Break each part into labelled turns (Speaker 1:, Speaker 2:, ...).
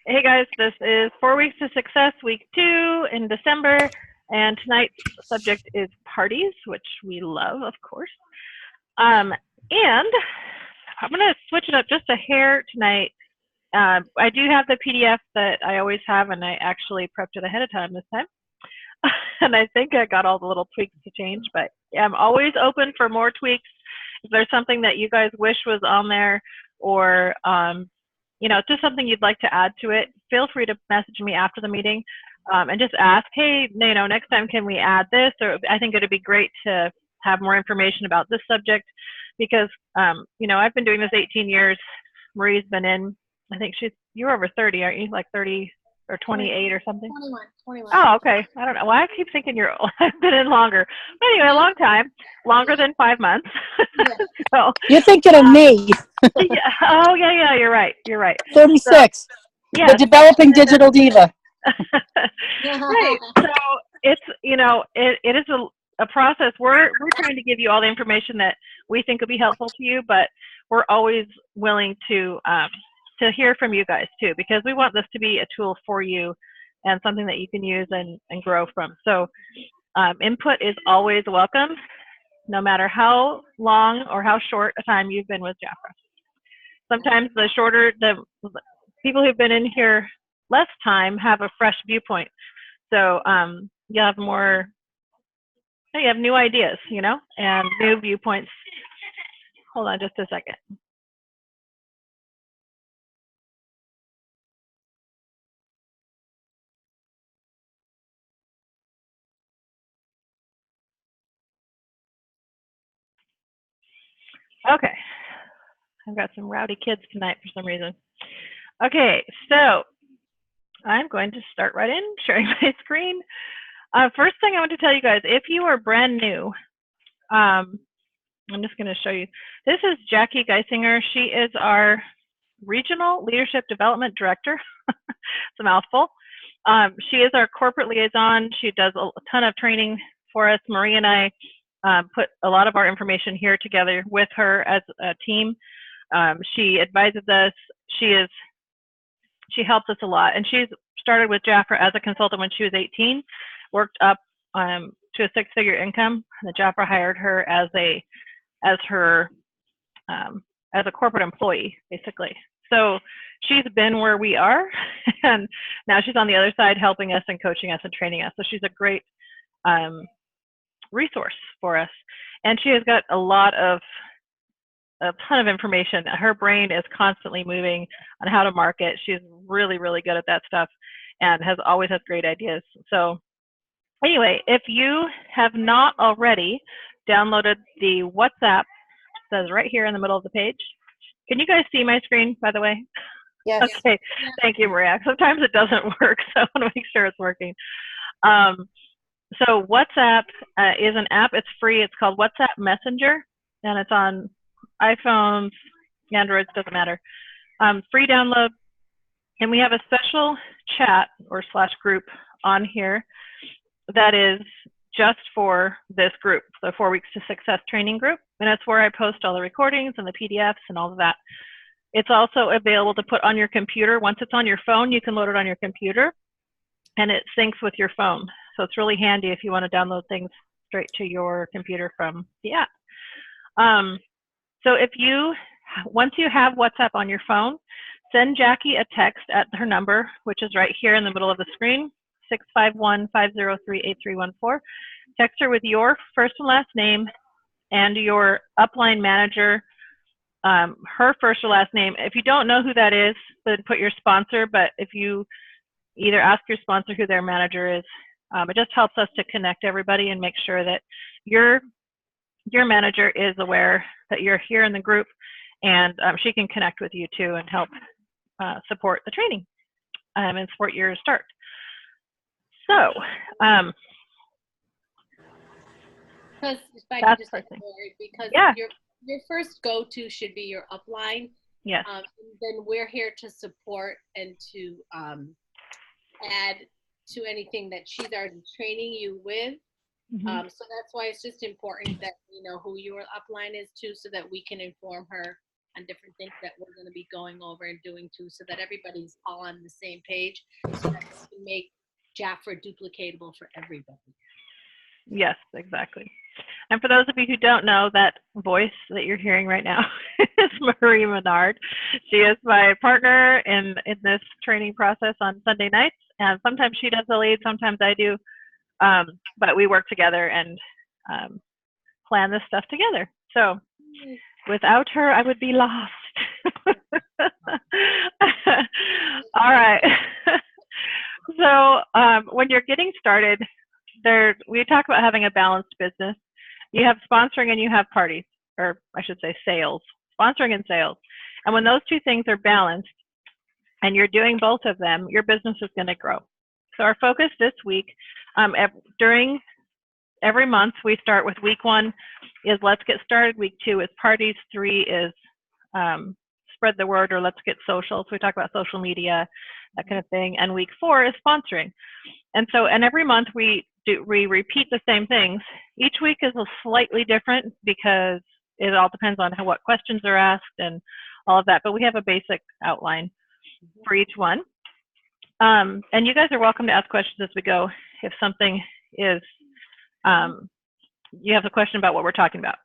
Speaker 1: Hey guys, this is 4 Weeks to Success, week 2 in December, and tonight's subject is parties, which we love, of course. And I'm going to switch it up just a hair tonight. I do have the PDF that I always have, and I actually prepped it ahead of time this time. And I think I got all the little tweaks to change, but I'm always open for more tweaks. If there's something that you guys wish was on there, or just something you'd like to add to it, feel free to message me after the meeting and just ask, hey, next time can we add this? Or I think it'd be great to have more information about this subject because, I've been doing this 18 years. Marie's been in, I think you're over 30, aren't you? Like 30 or 28 or something?
Speaker 2: 21.
Speaker 1: Oh, okay. I don't know. Well, I keep thinking I've been in longer. But anyway, a long time, longer than 5 months. So
Speaker 3: you're thinking of me.
Speaker 1: Yeah. Oh, yeah. You're right.
Speaker 3: 36.
Speaker 1: So, yeah.
Speaker 3: The developing digital diva.
Speaker 1: Right. So it's it is a process. We're trying to give you all the information that we think will be helpful to you, but we're always willing to hear from you guys too, because we want this to be a tool for you and something that you can use and grow from. So input is always welcome, no matter how long or how short a time you've been with Jafra. Sometimes the people who've been in here less time have a fresh viewpoint. So you have new ideas, and new viewpoints. Hold on just a second. Okay. I've got some rowdy kids tonight for some reason. Okay, so I'm going to start right in sharing my screen. First thing I want to tell you guys, if you are brand new, I'm just going to show you. This is Jackie Geisinger. She is our Regional Leadership Development Director. It's a mouthful. She is our corporate liaison. She does a ton of training for us. Marie and I put a lot of our information here together with her as a team. She advises us. She helps us a lot, and she's started with Jafra as a consultant when she was 18, worked up to a 6-figure income. And the Jafra hired her as a corporate employee, basically. So she's been where we are, and now she's on the other side helping us and coaching us and training us. So she's a great resource for us, and she has got a ton of information. Her brain is constantly moving on how to market. She's really, really good at that stuff and always has great ideas. So anyway, if you have not already downloaded the WhatsApp, it says right here in the middle of the page. Can you guys see my screen, by the way?
Speaker 3: Yes.
Speaker 1: Okay, thank you, Maria. Sometimes it doesn't work, so I want to make sure it's working. So WhatsApp is an app. It's free. It's called WhatsApp Messenger, and it's on iPhones, Androids, doesn't matter. Free download. And we have a special chat or /group on here that is just for this group, the 4 Weeks to Success training group. And that's where I post all the recordings and the PDFs and all of that. It's also available to put on your computer. Once it's on your phone, you can load it on your computer, and it syncs with your phone. So it's really handy if you want to download things straight to your computer from the app. So once you have WhatsApp on your phone, send Jackie a text at her number, which is right here in the middle of the screen, 651-503-8314. Text her with your first and last name and your upline manager, her first or last name. If you don't know who that is, then put your sponsor, but if you either ask your sponsor who their manager is, it just helps us to connect everybody and make sure that your manager is aware that you're here in the group, and she can connect with you too and help support the training and support your start. So
Speaker 2: that's because
Speaker 1: yeah.
Speaker 2: your first go-to should be your upline.
Speaker 1: Yes.
Speaker 2: Then we're here to support and to add to anything that she's already training you with. So that's why it's just important that you know who your upline is too, so that we can inform her on different things that we're going to be going over and doing too, so that everybody's all on the same page, so that we can make Jafra duplicatable for everybody.
Speaker 1: Yes, exactly. And for those of you who don't know, that voice that you're hearing right now is Marie Menard. She is my partner in this training process on Sunday nights. And sometimes she does the lead, sometimes I do. But we work together and plan this stuff together. So without her, I would be lost. All right. So when you're getting started, we talk about having a balanced business. You have sponsoring and you have parties, or I should say sales, sponsoring and sales. And when those two things are balanced and you're doing both of them, your business is going to grow. So our focus this week, during every month, we start with week 1 is let's get started. Week 2 is parties. 3 is spread the word, or let's get social. So we talk about social media, that kind of thing. And week 4 is sponsoring. And so, and every month we repeat the same things. Each week is a slightly different because it all depends on what questions are asked and all of that. But we have a basic outline for each one. And you guys are welcome to ask questions as we go if something is, you have a question about what we're talking about.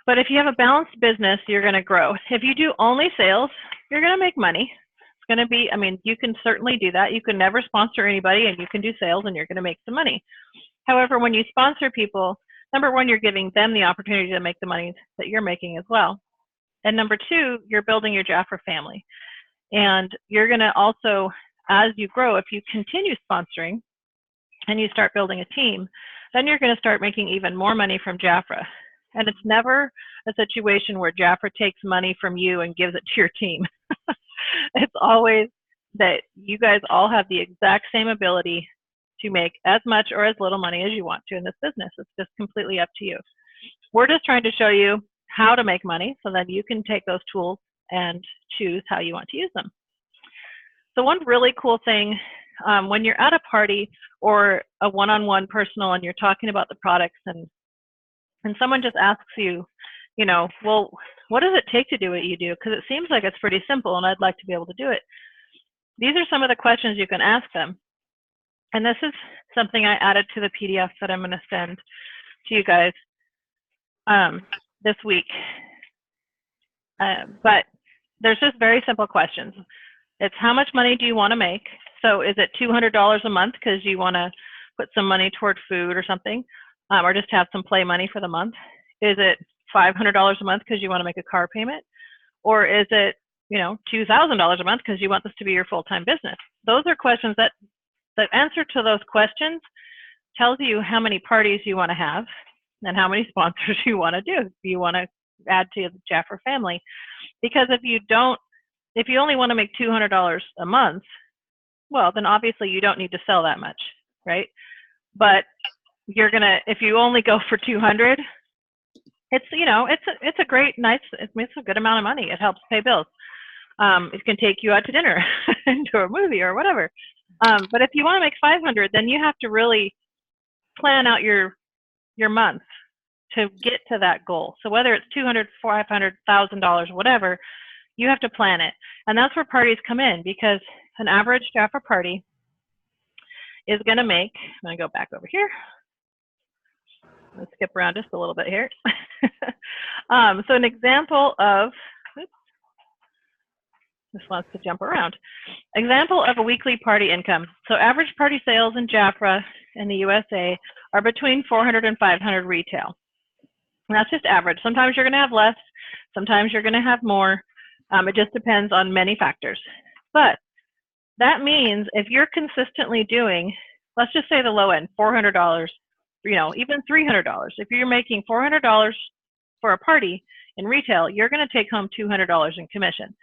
Speaker 1: But if you have a balanced business, you're going to grow. If you do only sales, you're going to make money. It's going to be, I mean, you can certainly do that. You can never sponsor anybody and you can do sales and you're going to make some money. However, when you sponsor people, number 1, you're giving them the opportunity to make the money that you're making as well. And number 2, you're building your Jafra family. And you're going to also, as you grow, if you continue sponsoring and you start building a team, then you're going to start making even more money from Jafra. And it's never a situation where Jafra takes money from you and gives it to your team. It's always that you guys all have the exact same ability to make as much or as little money as you want to in this business. It's just completely up to you. We're just trying to show you how to make money so that you can take those tools and choose how you want to use them. So one really cool thing, when you're at a party or a one-on-one personal and you're talking about the products and someone just asks you, you know, well, what does it take to do what you do? Because it seems like it's pretty simple and I'd like to be able to do it. These are some of the questions you can ask them. And this is something I added to the PDF that I'm going to send to you guys this week. But there's just very simple questions. It's how much money do you want to make? So is it $200 a month because you want to put some money toward food or something, or just have some play money for the month? Is it $500 a month because you want to make a car payment? Or is it, you know, $2,000 a month because you want this to be your full-time business? Those are questions that the answer to those questions tells you how many parties you want to have and how many sponsors you want to do. If you want to add to the Jafra family. Because if you only want to make $200 a month, well, then obviously you don't need to sell that much, right? But you're gonna, if you only go for 200, it's, you know, it's a great, nice, it's a good amount of money. It helps pay bills. It can take you out to dinner and to a movie or whatever. But if you want to make 500, then you have to really plan out your month to get to that goal. So whether it's $200, $500, $1,000, whatever, you have to plan it. And that's where parties come in, because an average Jafra party is going to make, I'm going to go back over here. Let's skip around just a little bit here. So an example of, oops, this wants to jump around. Example of a weekly party income. So average party sales in Jafra in the USA are between 400 and 500 retail. And that's just average. Sometimes you're going to have less, sometimes you're going to have more. It just depends on many factors. But that means if you're consistently doing, let's just say the low end, $400, you know, even $300. If you're making $400 for a party in retail, you're going to take home $200 in commission.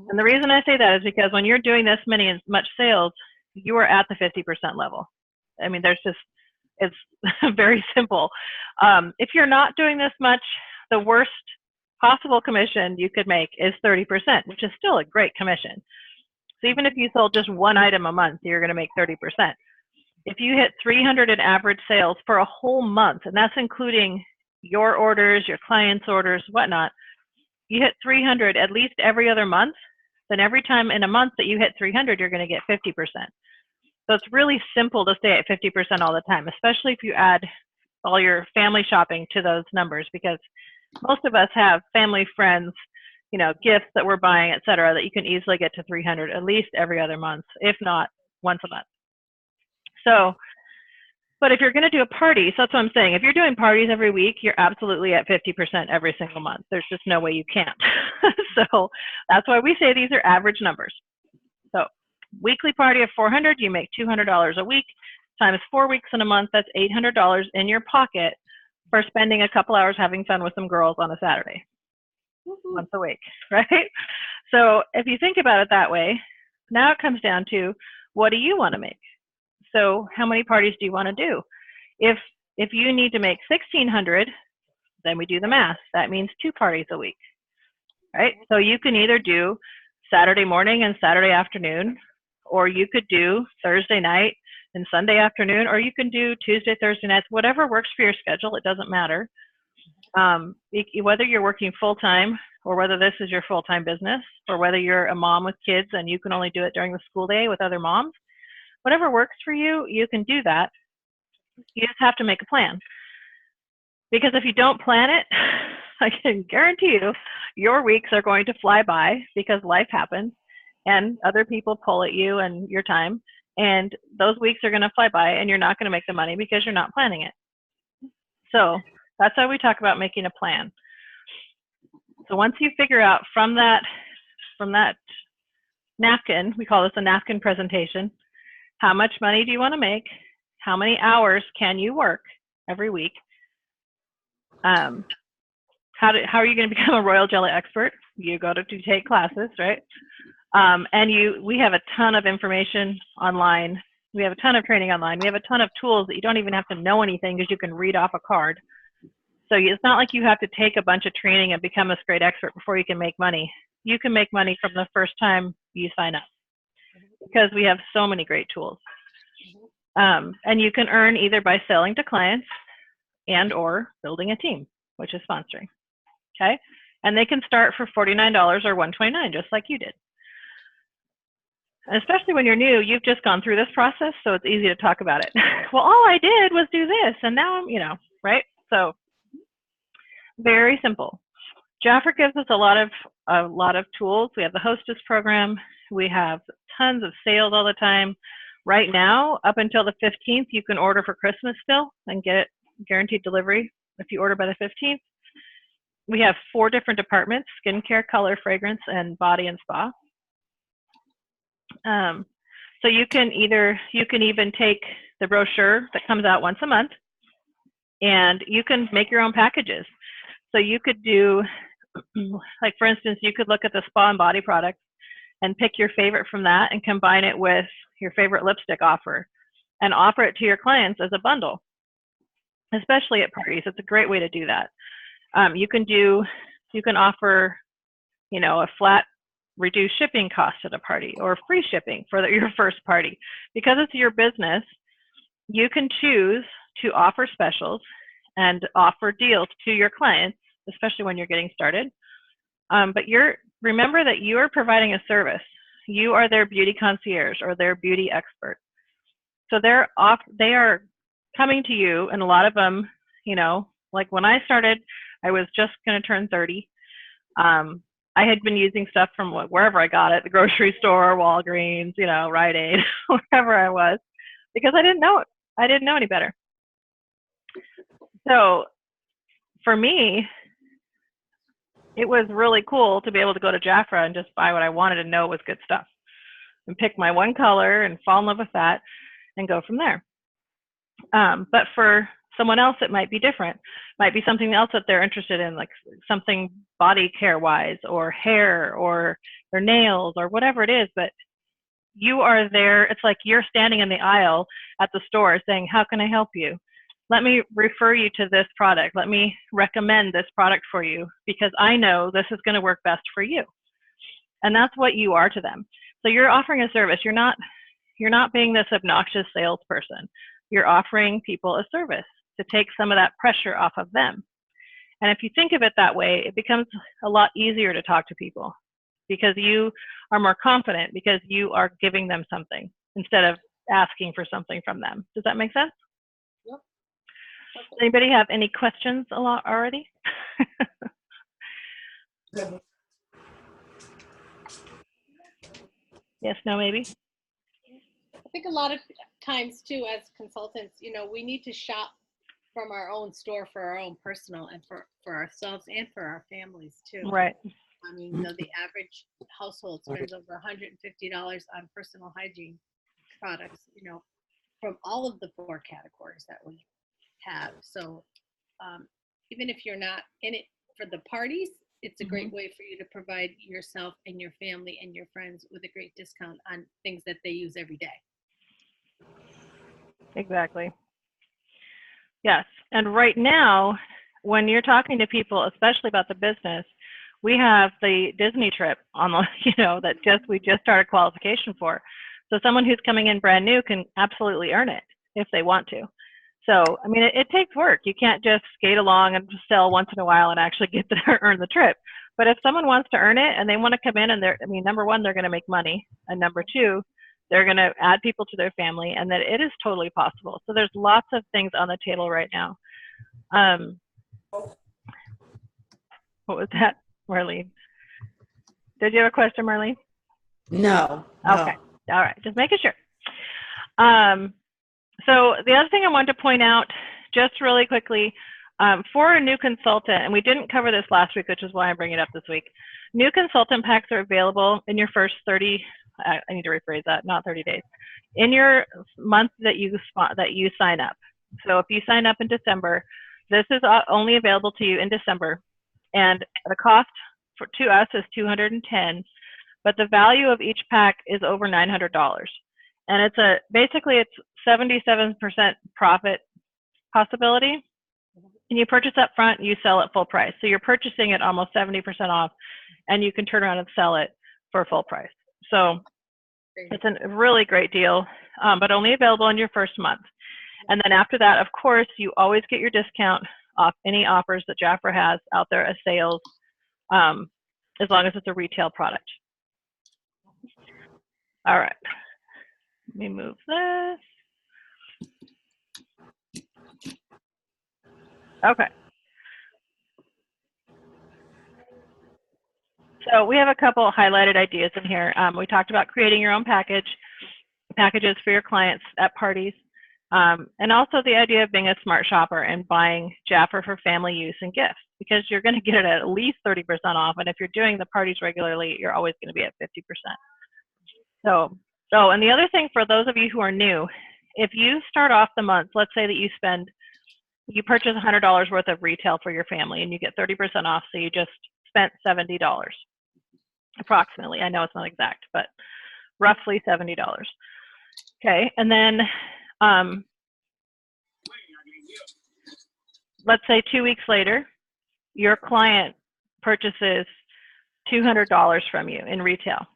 Speaker 1: And the reason I say that is because when you're doing this much sales, you are at the 50% level. I mean, there's just, it's very simple. If you're not doing this much, the worst possible commission you could make is 30%, which is still a great commission. So even if you sold just one item a month, you're going to make 30%. If you hit 300 in average sales for a whole month, and that's including your orders, your clients' orders, whatnot, you hit 300 at least every other month, then every time in a month that you hit 300, you're going to get 50%. So it's really simple to stay at 50% all the time, especially if you add all your family shopping to those numbers, because most of us have family, friends, you know, gifts that we're buying, et cetera, that you can easily get to 300 at least every other month, if not once a month. So, but if you're going to do a party, so that's what I'm saying. If you're doing parties every week, you're absolutely at 50% every single month. There's just no way you can't. So that's why we say these are average numbers. So weekly party of 400, you make $200 a week, times 4 weeks in a month, that's $800 in your pocket for spending a couple hours having fun with some girls on a Saturday, once a week, right? So if you think about it that way, now it comes down to, what do you want to make? So how many parties do you want to do? If you need to make 1,600, then we do the math. That means 2 parties a week, right? So you can either do Saturday morning and Saturday afternoon, or you could do Thursday night and Sunday afternoon, or you can do Tuesday, Thursday nights, whatever works for your schedule. It doesn't matter. Whether you're working full-time or whether this is your full-time business, or whether you're a mom with kids and you can only do it during the school day with other moms, whatever works for you, you can do that. You just have to make a plan. Because if you don't plan it, I can guarantee you, your weeks are going to fly by because life happens and other people pull at you and your time. And those weeks are going to fly by and you're not going to make the money because you're not planning it. So that's how we talk about making a plan. So once you figure out from that napkin, we call this a napkin presentation, how much money do you want to make? How many hours can you work every week? How are you going to become a royal jelly expert? You go to take classes, right? We have a ton of information online. We have a ton of training online. We have a ton of tools that you don't even have to know anything because you can read off a card. So it's not like you have to take a bunch of training and become a great expert before you can make money. You can make money from the first time you sign up because we have so many great tools. And you can earn either by selling to clients and or building a team, which is sponsoring. Okay? And they can start for $49 or $129, just like you did. And especially when you're new, you've just gone through this process, so it's easy to talk about it. Well, all I did was do this, and now I'm, you know, right? So very simple. Jaffer gives us a lot of tools. We have the Hostess program. We have tons of sales all the time. Right now, up until the 15th, you can order for Christmas still and get it guaranteed delivery if you order by the 15th. We have 4 different departments: skincare, color, fragrance, and body and spa. So you can even take the brochure that comes out once a month, and you can make your own packages. So you could do, like for instance, you could look at the spa and body products and pick your favorite from that and combine it with your favorite lipstick offer and offer it to your clients as a bundle, especially at parties. It's a great way to do that. You can offer, you know, a flat reduced shipping cost at a party or free shipping for your first party. Because it's your business, you can choose to offer specials and offer deals to your clients, especially when you're getting started. But remember that you are providing a service. You are their beauty concierge or their beauty expert. So they are coming to you, and a lot of them, you know, like when I started, I was just going to turn 30. I had been using stuff from wherever I got it, the grocery store, Walgreens, you know, Rite Aid, wherever I was, because I didn't know it. I didn't know any better. So for me, it was really cool to be able to go to Jafra and just buy what I wanted and know it was good stuff and pick my one color and fall in love with that and go from there. But for someone else, it might be different. Might be something else that they're interested in, like something body care wise or hair or their nails or whatever it is. But you are there. It's like you're standing in the aisle at the store saying, how can I help you? Let me refer you to this product. Let me recommend this product for you because I know this is going to work best for you. And that's what you are to them. So you're offering a service. You're not being this obnoxious salesperson. You're offering people a service to take some of that pressure off of them. And if you think of it that way, it becomes a lot easier to talk to people because you are more confident because you are giving them something instead of asking for something from them. Does that make sense?
Speaker 2: Yep.
Speaker 1: Does anybody have any questions already? Yes, no, maybe?
Speaker 2: I think a lot of times too, as consultants, we need to shop from our own store for our own personal and for ourselves and for our families too.
Speaker 1: Right.
Speaker 2: I mean, the average household spends over $150 on personal hygiene products, from all of the 4 categories that we have. So even if you're not in it for the parties, it's a great way for you to provide yourself and your family and your friends with a great discount on things that they use every day.
Speaker 1: Exactly. Yes. And right now, when you're talking to people, especially about the business, we have the Disney trip on the, that we just started qualification for. So someone who's coming in brand new can absolutely earn it if they want to. So, I mean, it takes work. You can't just skate along and just sell once in a while and actually get to earn the trip. But if someone wants to earn it and they want to come in and number one, they're going to make money. And number two, they're going to add people to their family, and that it is totally possible. So there's lots of things on the table right now. What was that, Marlene? Did you have a question, Marlene?
Speaker 4: No.
Speaker 1: Okay. All right. Just making sure. So the other thing I wanted to point out just really quickly, for a new consultant, and we didn't cover this last week, which is why I'm bringing it up this week. New consultant packs are available in your first 30, I need to rephrase that, not 30 days, in your month that you sign up. So if you sign up in December, this is only available to you in December. And the cost to us is $210, but the value of each pack is over $900. And it's basically it's 77% profit possibility. And you purchase up front, you sell at full price. So you're purchasing it almost 70% off, and you can turn around and sell it for full price. So it's a really great deal, but only available in your first month. And then after that, of course, you always get your discount off any offers that Jafra has out there as sales, as long as it's a retail product. All right. Let me move this. Okay. So we have a couple highlighted ideas in here. We talked about creating your own packages for your clients at parties, and also the idea of being a smart shopper and buying Jafra for family use and gifts, because you're going to get it at least 30% off, and if you're doing the parties regularly, you're always going to be at 50%. So, and the other thing for those of you who are new, if you start off the month, let's say that you purchase $100 worth of retail for your family and you get 30% off, so you just spent $70 approximately. I know it's not exact, but roughly $70. Okay, and then let's say 2 weeks later, your client purchases $200 from you in retail.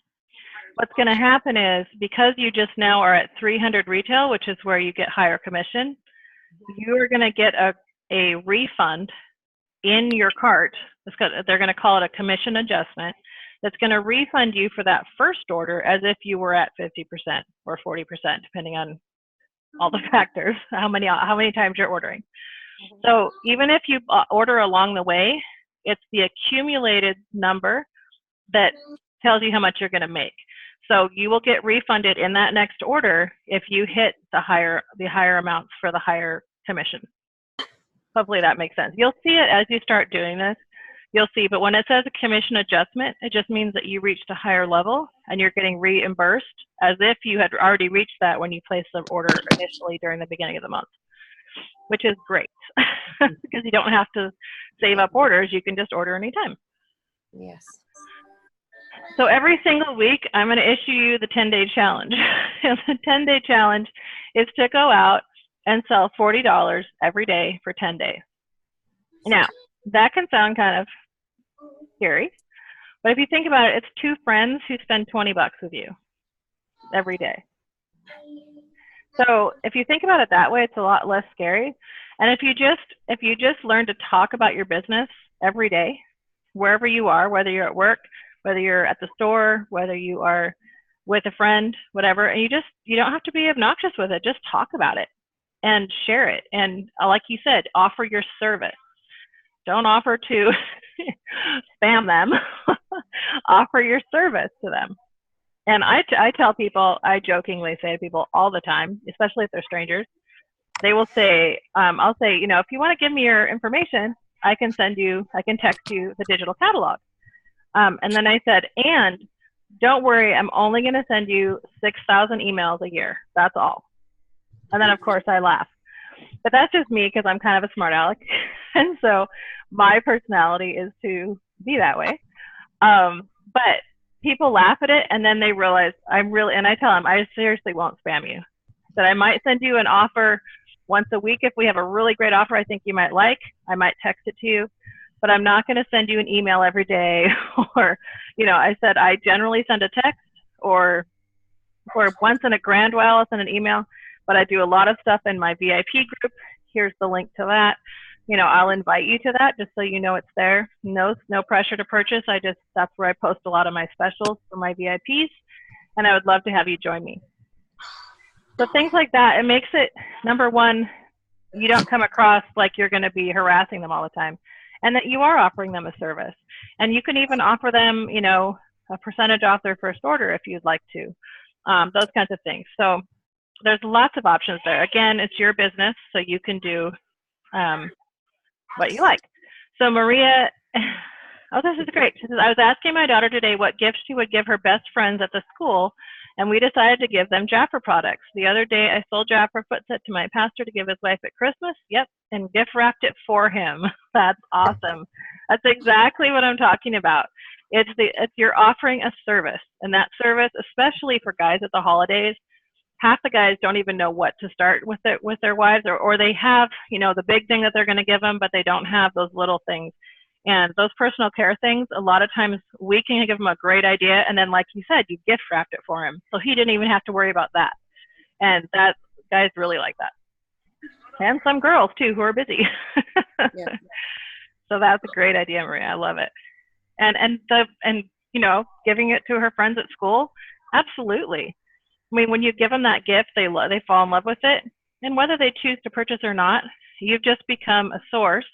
Speaker 1: What's going to happen is, because you just now are at 300 retail, which is where you get higher commission, you are going to get a refund in your cart. They're going to call it a commission adjustment. That's going to refund you for that first order as if you were at 50% or 40%, depending on all the factors, how many times you're ordering. So even if you order along the way, it's the accumulated number that tells you how much you're going to make. So you will get refunded in that next order if you hit the higher amounts for the higher commission. Hopefully that makes sense. You'll see it as you start doing this. You'll see, but when it says a commission adjustment, it just means that you reached a higher level and you're getting reimbursed as if you had already reached that when you placed the order initially during the beginning of the month, which is great because you don't have to save up orders. You can just order anytime.
Speaker 3: Yes.
Speaker 1: So every single week, I'm going to issue you the 10-day challenge. And the 10-day challenge is to go out and sell $40 every day for 10 days. Now, that can sound kind of scary, but if you think about it, it's 2 friends who spend 20 bucks with you every day. So if you think about it that way, it's a lot less scary. And if you just learn to talk about your business every day, wherever you are, whether you're at work, whether you're at the store, whether you are with a friend, whatever, and you don't have to be obnoxious with it. Just talk about it and share it. And like you said, offer your service. Don't offer to spam them. Offer your service to them. And I tell people, I jokingly say to people all the time, especially if they're strangers, they will say, I'll say, if you want to give me your information, I can text you the digital catalog. And then I said, and don't worry, I'm only going to send you 6,000 emails a year. That's all. And then, of course, I laugh. But that's just me because I'm kind of a smart aleck. And so my personality is to be that way. But people laugh at it, and then they realize and I tell them, I seriously won't spam you. That I might send you an offer once a week if we have a really great offer I think you might like. I might text it to you, but I'm not going to send you an email every day. Or, I said I generally send a text or once in a grand while I'll send an email, but I do a lot of stuff in my VIP group. Here's the link to that. I'll invite you to that just so you know it's there. No pressure to purchase. That's where I post a lot of my specials for my VIPs, and I would love to have you join me. So things like that, it makes it, number one, you don't come across like you're going to be harassing them all the time, and that you are offering them a service. And you can even offer them, a percentage off their first order if you'd like to, those kinds of things. So there's lots of options there. Again, it's your business, so you can do what you like. So Maria, oh, this is great. She says, I was asking my daughter today what gifts she would give her best friends at the school, and we decided to give them Jafra products. The other day, I sold Jafra foot set to my pastor to give his wife at Christmas. Yep, and gift wrapped it for him. That's awesome. That's exactly what I'm talking about. It's you're offering a service, and that service, especially for guys at the holidays, half the guys don't even know what to start with their wives, or they have, the big thing that they're going to give them, but they don't have those little things. And those personal care things, a lot of times we can give them a great idea, and then like you said, you gift wrapped it for him. So he didn't even have to worry about that. And that guys really like that. And some girls too who are busy. Yeah. So that's a great idea, Maria. I love it. And giving it to her friends at school, absolutely. I mean, when you give them that gift, they fall in love with it. And whether they choose to purchase or not, you've just become a source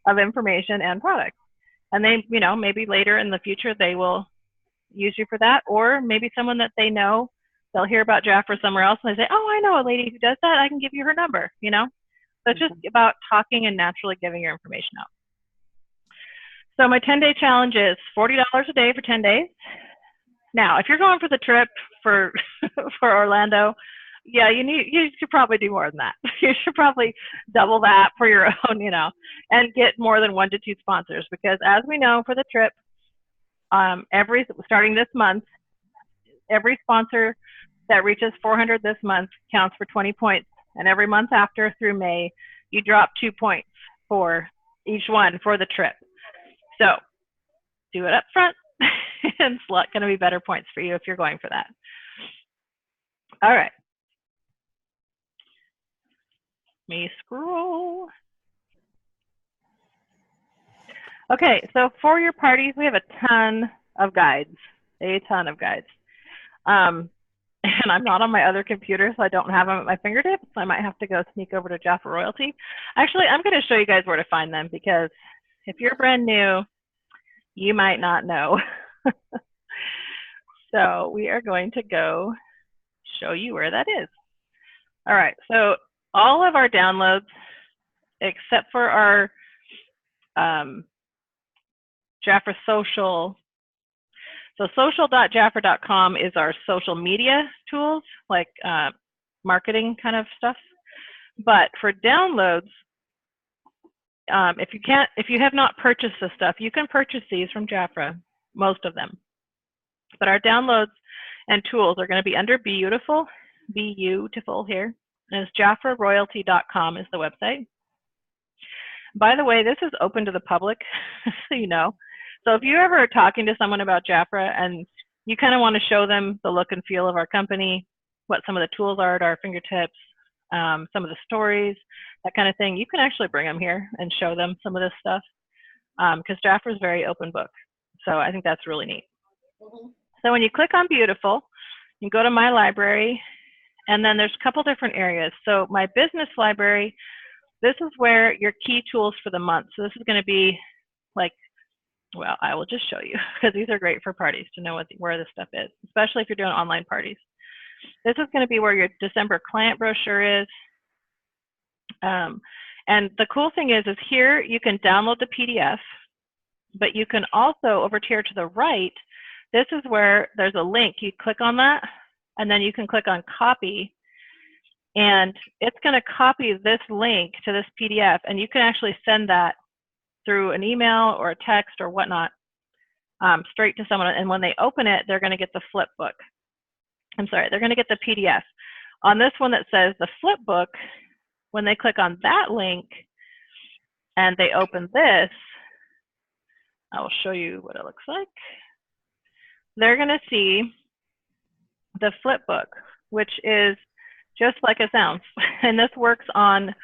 Speaker 1: of information and products. And they, maybe later in the future, they will use you for that. Or maybe someone that they know, they'll hear about Jafra somewhere else and they say, oh, I know a lady who does that. I can give you her number, So it's just about talking and naturally giving your information out. So my 10-day challenge is $40 a day for 10 days. Now, if you're going for the trip for Orlando, yeah, you should probably do more than that. You should probably double that for your own, and get more than 1 to 2 sponsors, because as we know for the trip, starting this month, every sponsor that reaches 400 this month counts for 20 points, and every month after through May, you drop 2 points for each one for the trip. So do it up front. And it's going to be better points for you if you're going for that. All right. Let me scroll. Okay, so for your parties, we have a ton of guides. And I'm not on my other computer, so I don't have them at my fingertips. I might have to go sneak over to Jafra Royalty. Actually, I'm going to show you guys where to find them, because if you're brand new, you might not know. So we are going to go show you where that is. All right, so all of our downloads, except for our Jafra Social. So social.jafra.com is our social media tools, like marketing kind of stuff. But for downloads, if you have not purchased this stuff, you can purchase these from Jafra, most of them. But our downloads and tools are going to be under Beautiful here. And it's JafraRoyalty.com is the website. By the way, this is open to the public, so you know. So if you ever are talking to someone about Jafra and you kind of want to show them the look and feel of our company, what some of the tools are at our fingertips, some of the stories, that kind of thing. You can actually bring them here and show them some of this stuff because Jafra is very open book. So I think that's really neat. So when you click on Beautiful, you go to My Library, and then there's a couple different areas. So My Business Library, this is where your key tools for the month. So this is going to be like, well, I will just show you because these are great for parties to know where this stuff is, especially if you're doing online parties. This is going to be where your December client brochure is. And the cool thing is here you can download the PDF, but you can also, over here to the right, this is where there's a link. You click on that, and then you can click on copy, and it's going to copy this link to this PDF, and you can actually send that through an email or a text or whatnot straight to someone. And when they open it, they're going to get the flip book. I'm sorry, they're going to get the PDF. On this one that says the flip book, when they click on that link and they open this, I will show you what it looks like. They're going to see the flip book, which is just like it sounds. And this works on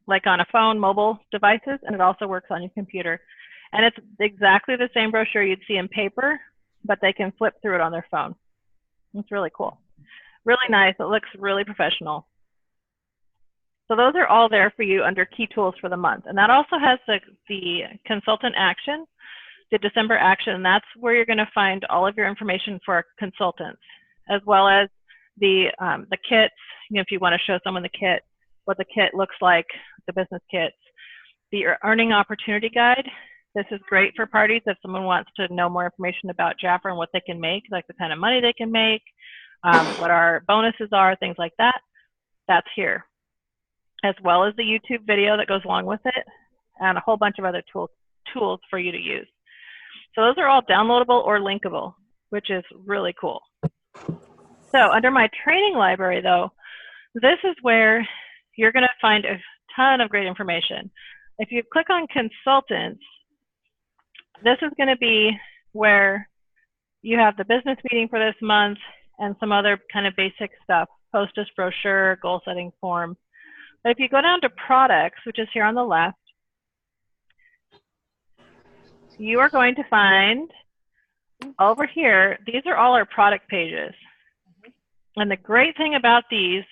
Speaker 1: like on a phone, mobile devices, and it also works on your computer. And it's exactly the same brochure you'd see in paper, but they can flip through it on their phone. It's really cool. Really nice. It looks really professional. So those are all there for you under key tools for the month. And that also has the consultant action, the December action. And that's where you're going to find all of your information for consultants, as well as the kits. You know, if you want to show someone the kit, what the kit looks like, the business kits, the earning opportunity guide. This is great for parties if someone wants to know more information about Jafra and what they can make, like the kind of money they can make, what our bonuses are, things like that. That's here, as well as the YouTube video that goes along with it, and a whole bunch of other tools for you to use. So those are all downloadable or linkable, which is really cool. So under my training library, though, this is where you're going to find a ton of great information. If you click on consultants, this is going to be where you have the business meeting for this month and some other kind of basic stuff, hostess brochure, goal setting form. But if you go down to products, which is here on the left, you are going to find over here, these are all our product pages. And the great thing about these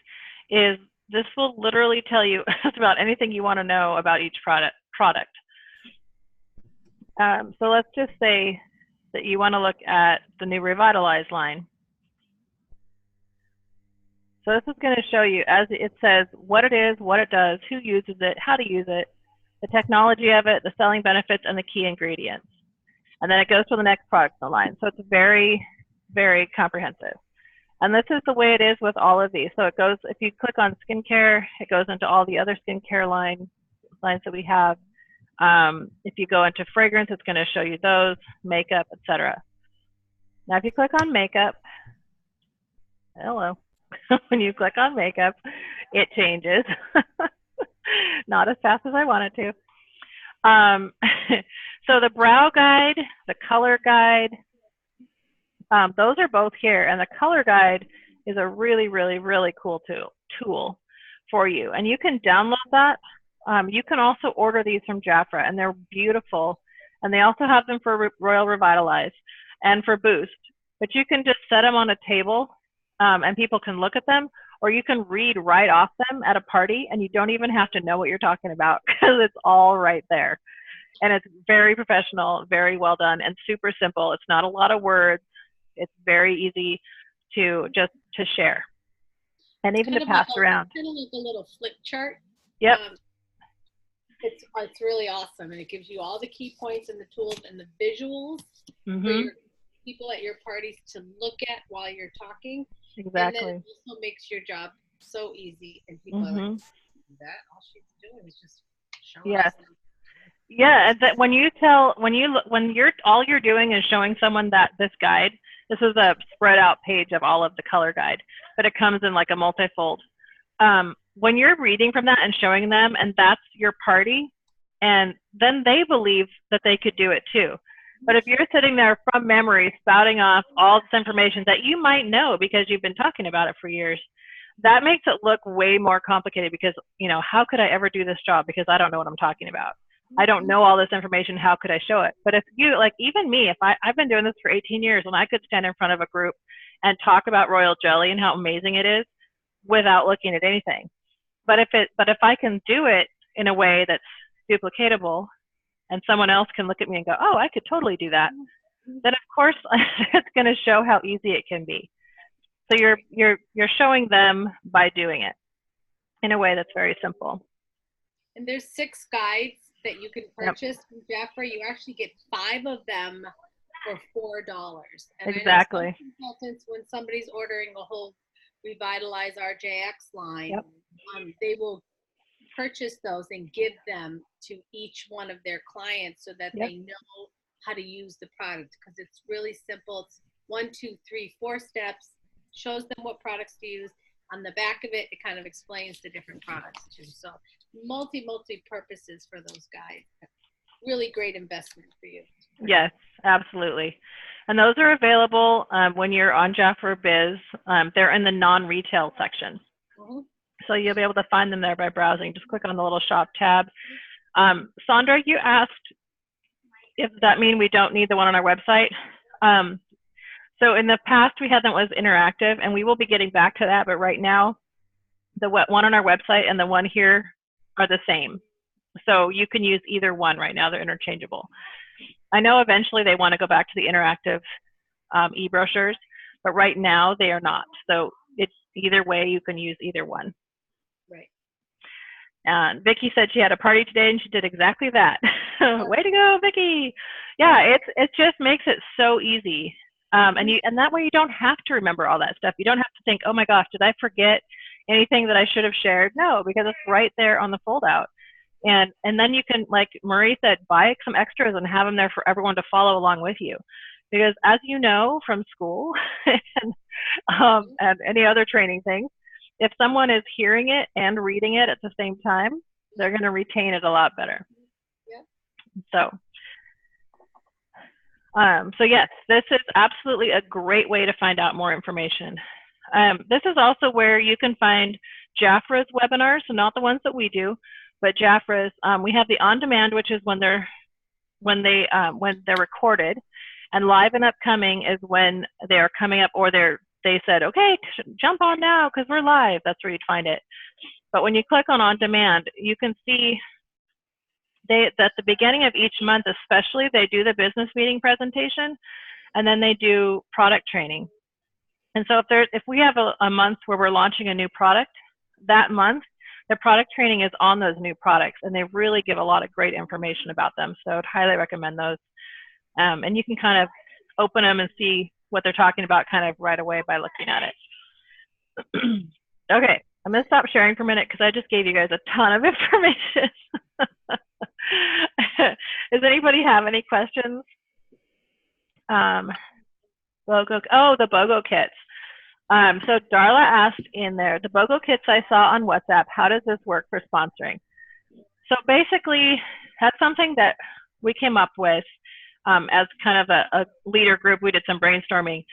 Speaker 1: is this will literally tell you just about anything you want to know about each product. So let's just say that you want to look at the new Revitalize line. So this is going to show you, as it says, what it is, what it does, who uses it, how to use it, the technology of it, the selling benefits, and the key ingredients. And then it goes to the next product in the line. So it's very, very comprehensive. And this is the way it is with all of these. So it goes, if you click on skincare, it goes into all the other skincare lines that we have. If you go into fragrance, it's going to show you those, makeup, etc. Now, if you click on makeup, hello, when you click on makeup, it changes. Not as fast as I want it to. So the brow guide, the color guide, those are both here. And the color guide is a really, really, really cool tool for you. And you can download that. You can also order these from Jafra, and they're beautiful. And they also have them for Royal Revitalize and for Boost. But you can just set them on a table, and people can look at them, or you can read right off them at a party, and you don't even have to know what you're talking about because it's all right there. And it's very professional, very well done, and super simple. It's not a lot of words. It's very easy to share and even to pass around.
Speaker 2: Kind of like a little flip chart.
Speaker 1: Yep.
Speaker 2: It's really awesome, and it gives you all the key points and the tools and the visuals for your people at your parties to look at while you're talking.
Speaker 1: Exactly.
Speaker 2: And then it also makes your job so easy, and people are like, that all she's doing is just showing us.
Speaker 1: Yeah, that when all you're doing is showing someone that this guide. This is a spread out page of all of the color guide, but it comes in like a multifold. When you're reading from that and showing them, and that's your party, and then they believe that they could do it too. But if you're sitting there from memory spouting off all this information that you might know because you've been talking about it for years, that makes it look way more complicated because, you know, how could I ever do this job? Because I don't know what I'm talking about. I don't know all this information. How could I show it? But if you, like, even me, if I've been doing this for 18 years and I could stand in front of a group and talk about royal jelly and how amazing it is without looking at anything. But if I can do it in a way that's duplicatable and someone else can look at me and go, oh, I could totally do that, then of course it's going to show how easy it can be. So you're showing them by doing it in a way that's very simple.
Speaker 2: And there's 6 guides that you can purchase from Jeffrey. You actually get 5 of them for $4. And
Speaker 1: Exactly.
Speaker 2: I know some consultants, when somebody's ordering a whole Revitalize RJX line, they will purchase those and give them to each one of their clients so that they know how to use the product, because it's really simple. It's 1, 2, 3, 4 steps, shows them what products to use. On the back of it, it kind of explains the different products too. So multi purposes for those guys. Really great investment for you.
Speaker 1: Yes, absolutely. And those are available when you're on Jafra Biz. They're in the non-retail section. So you'll be able to find them there by browsing. Just click on the little shop tab. Sandra, you asked if that means we don't need the one on our website. So in the past, we had them as interactive, and we will be getting back to that. But right now, the one on our website and the one here are the same. So you can use either one right now. They're interchangeable. I know eventually they want to go back to the interactive e-brochures, but right now they are not. So it's either way, you can use either one.
Speaker 2: Right.
Speaker 1: And Vicki said she had a party today and she did exactly that. Way to go, Vicki. Yeah, it just makes it so easy. And that way you don't have to remember all that stuff. You don't have to think, oh my gosh, did I forget anything that I should have shared? No, because it's right there on the fold out. And then you can, like Marie said, buy some extras and have them there for everyone to follow along with you. Because as you know from school and any other training things, if someone is hearing it and reading it at the same time, they're going to retain it a lot better. Yeah. So yes, this is absolutely a great way to find out more information. This is also where you can find Jafra's webinars, so not the ones that we do, but Jafra's. We have the on-demand, which is when they're recorded, and live and upcoming is when they are coming up, or they said, okay, jump on now because we're live. That's where you'd find it. But when you click on demand, you can see at the beginning of each month, especially, they do the business meeting presentation, and then they do product training. And so if we have a month where we're launching a new product, that month, the product training is on those new products, and they really give a lot of great information about them. So I'd highly recommend those. And you can kind of open them and see what they're talking about kind of right away by looking at it. Okay, I'm going to stop sharing for a minute because I just gave you guys a ton of information. Does anybody have any questions? The BOGO kits. So Darla asked in there, the BOGO kits I saw on WhatsApp, how does this work for sponsoring? So basically, that's something that we came up with as kind of a leader group. We did some brainstorming.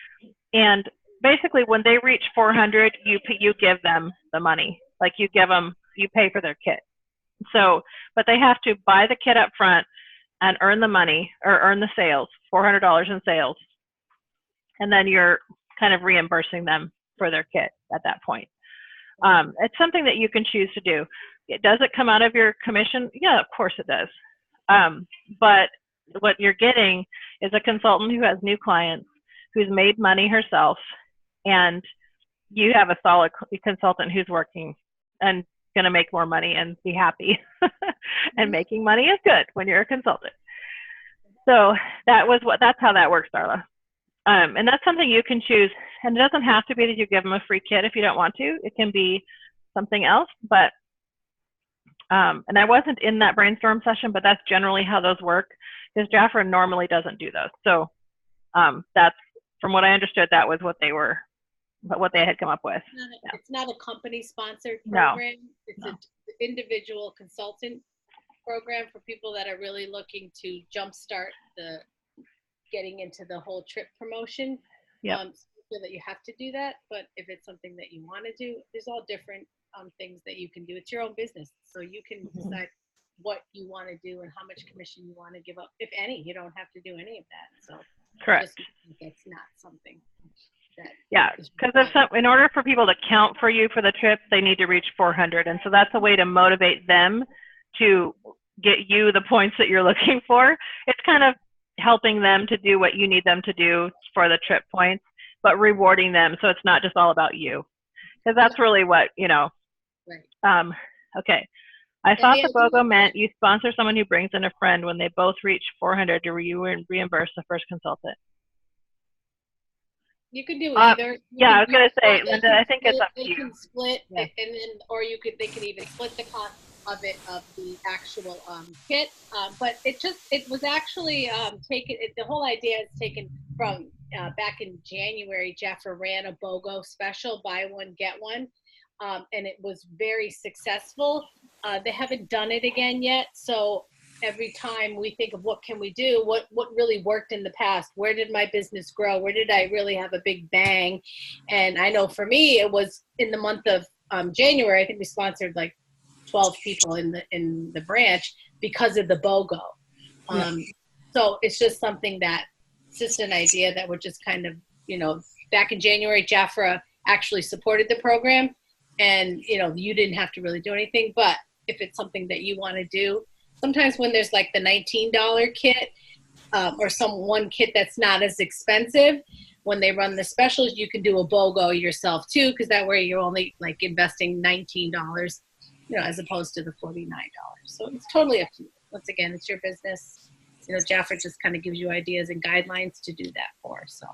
Speaker 1: And basically, when they reach 400, you give them the money. Like you pay for their kit. So, but they have to buy the kit up front and earn the money, or earn the sales, $400 in sales. And then you're kind of reimbursing them for their kit at that point. It's something that you can choose to do. Does it come out of your commission? Yeah, of course it does. But what you're getting is a consultant who has new clients, who's made money herself, and you have a solid consultant who's working and going to make more money and be happy. And making money is good when you're a consultant. So that's how that works, Darla. And that's something you can choose. And it doesn't have to be that you give them a free kit if you don't want to. It can be something else. But and I wasn't in that brainstorm session, but that's generally how those work, because Jafra normally doesn't do those. So that's, from what I understood, that was what they had come up with.
Speaker 2: It's not a company sponsored program.
Speaker 1: No.
Speaker 2: It's an individual consultant program for people that are really looking to jumpstart the getting into the whole trip promotion.
Speaker 1: Yep.
Speaker 2: feel that you have to do that, but if it's something that you want to do, there's all different things that you can do. It's your own business, so you can decide what you want to do and how much commission you want to give up, if any. You don't have to do any of that. So
Speaker 1: Correct.
Speaker 2: that's not something that.
Speaker 1: Yeah, because in order for people to count for you for the trip, they need to reach 400, and so that's a way to motivate them to get you the points that you're looking for. It's kind of helping them to do what you need them to do for the trip points, but rewarding them so it's not just all about you, because that's really what, you know.
Speaker 2: Right.
Speaker 1: Okay. I thought the BOGO meant you sponsor someone who brings in a friend when they both reach 400 to reimburse the first consultant.
Speaker 2: You could do either.
Speaker 1: Yeah, I was going to say, Linda, I think it's up to you.
Speaker 2: They can split,
Speaker 1: yeah.
Speaker 2: And then, or they could even split the cost of the actual kit. But it was actually taken. The whole idea is taken from back in January. Jaffa ran a BOGO special, buy one get one, and it was very successful. They haven't done it again yet, so every time we think of what can we do, what really worked in the past, where did my business grow, where did I really have a big bang? And I know for me, it was in the month of January. I think we sponsored like 12 people in the branch because of the BOGO. So it's just something it's just an idea that we're just kind of, back in January, Jafra actually supported the program, and you didn't have to really do anything. But if it's something that you want to do, sometimes when there's like the $19 kit or one kit that's not as expensive, when they run the specials, you can do a BOGO yourself too, because that way you're only like investing $19, as opposed to the $49. So it's totally up to you. Once again, it's your business. Jaffa just kind of gives you ideas and guidelines to do that for. So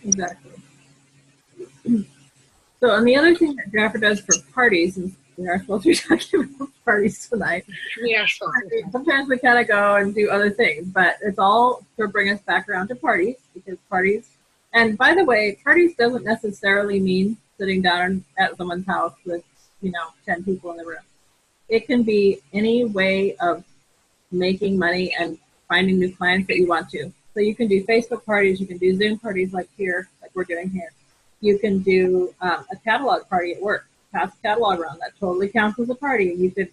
Speaker 4: exactly. So, and the other thing that Jaffa does for parties, and we are supposed to be talking about parties tonight.
Speaker 2: We are supposed to.
Speaker 4: Sometimes we kind of go and do other things, but it's all to bring us back around to parties, because parties, and by the way, parties doesn't necessarily mean sitting down at someone's house with, 10 people in the room. It can be any way of making money and finding new clients that you want to. So you can do Facebook parties, you can do Zoom parties like we're doing here. You can do a catalog party at work, pass a catalog around. That totally counts as a party. And you could,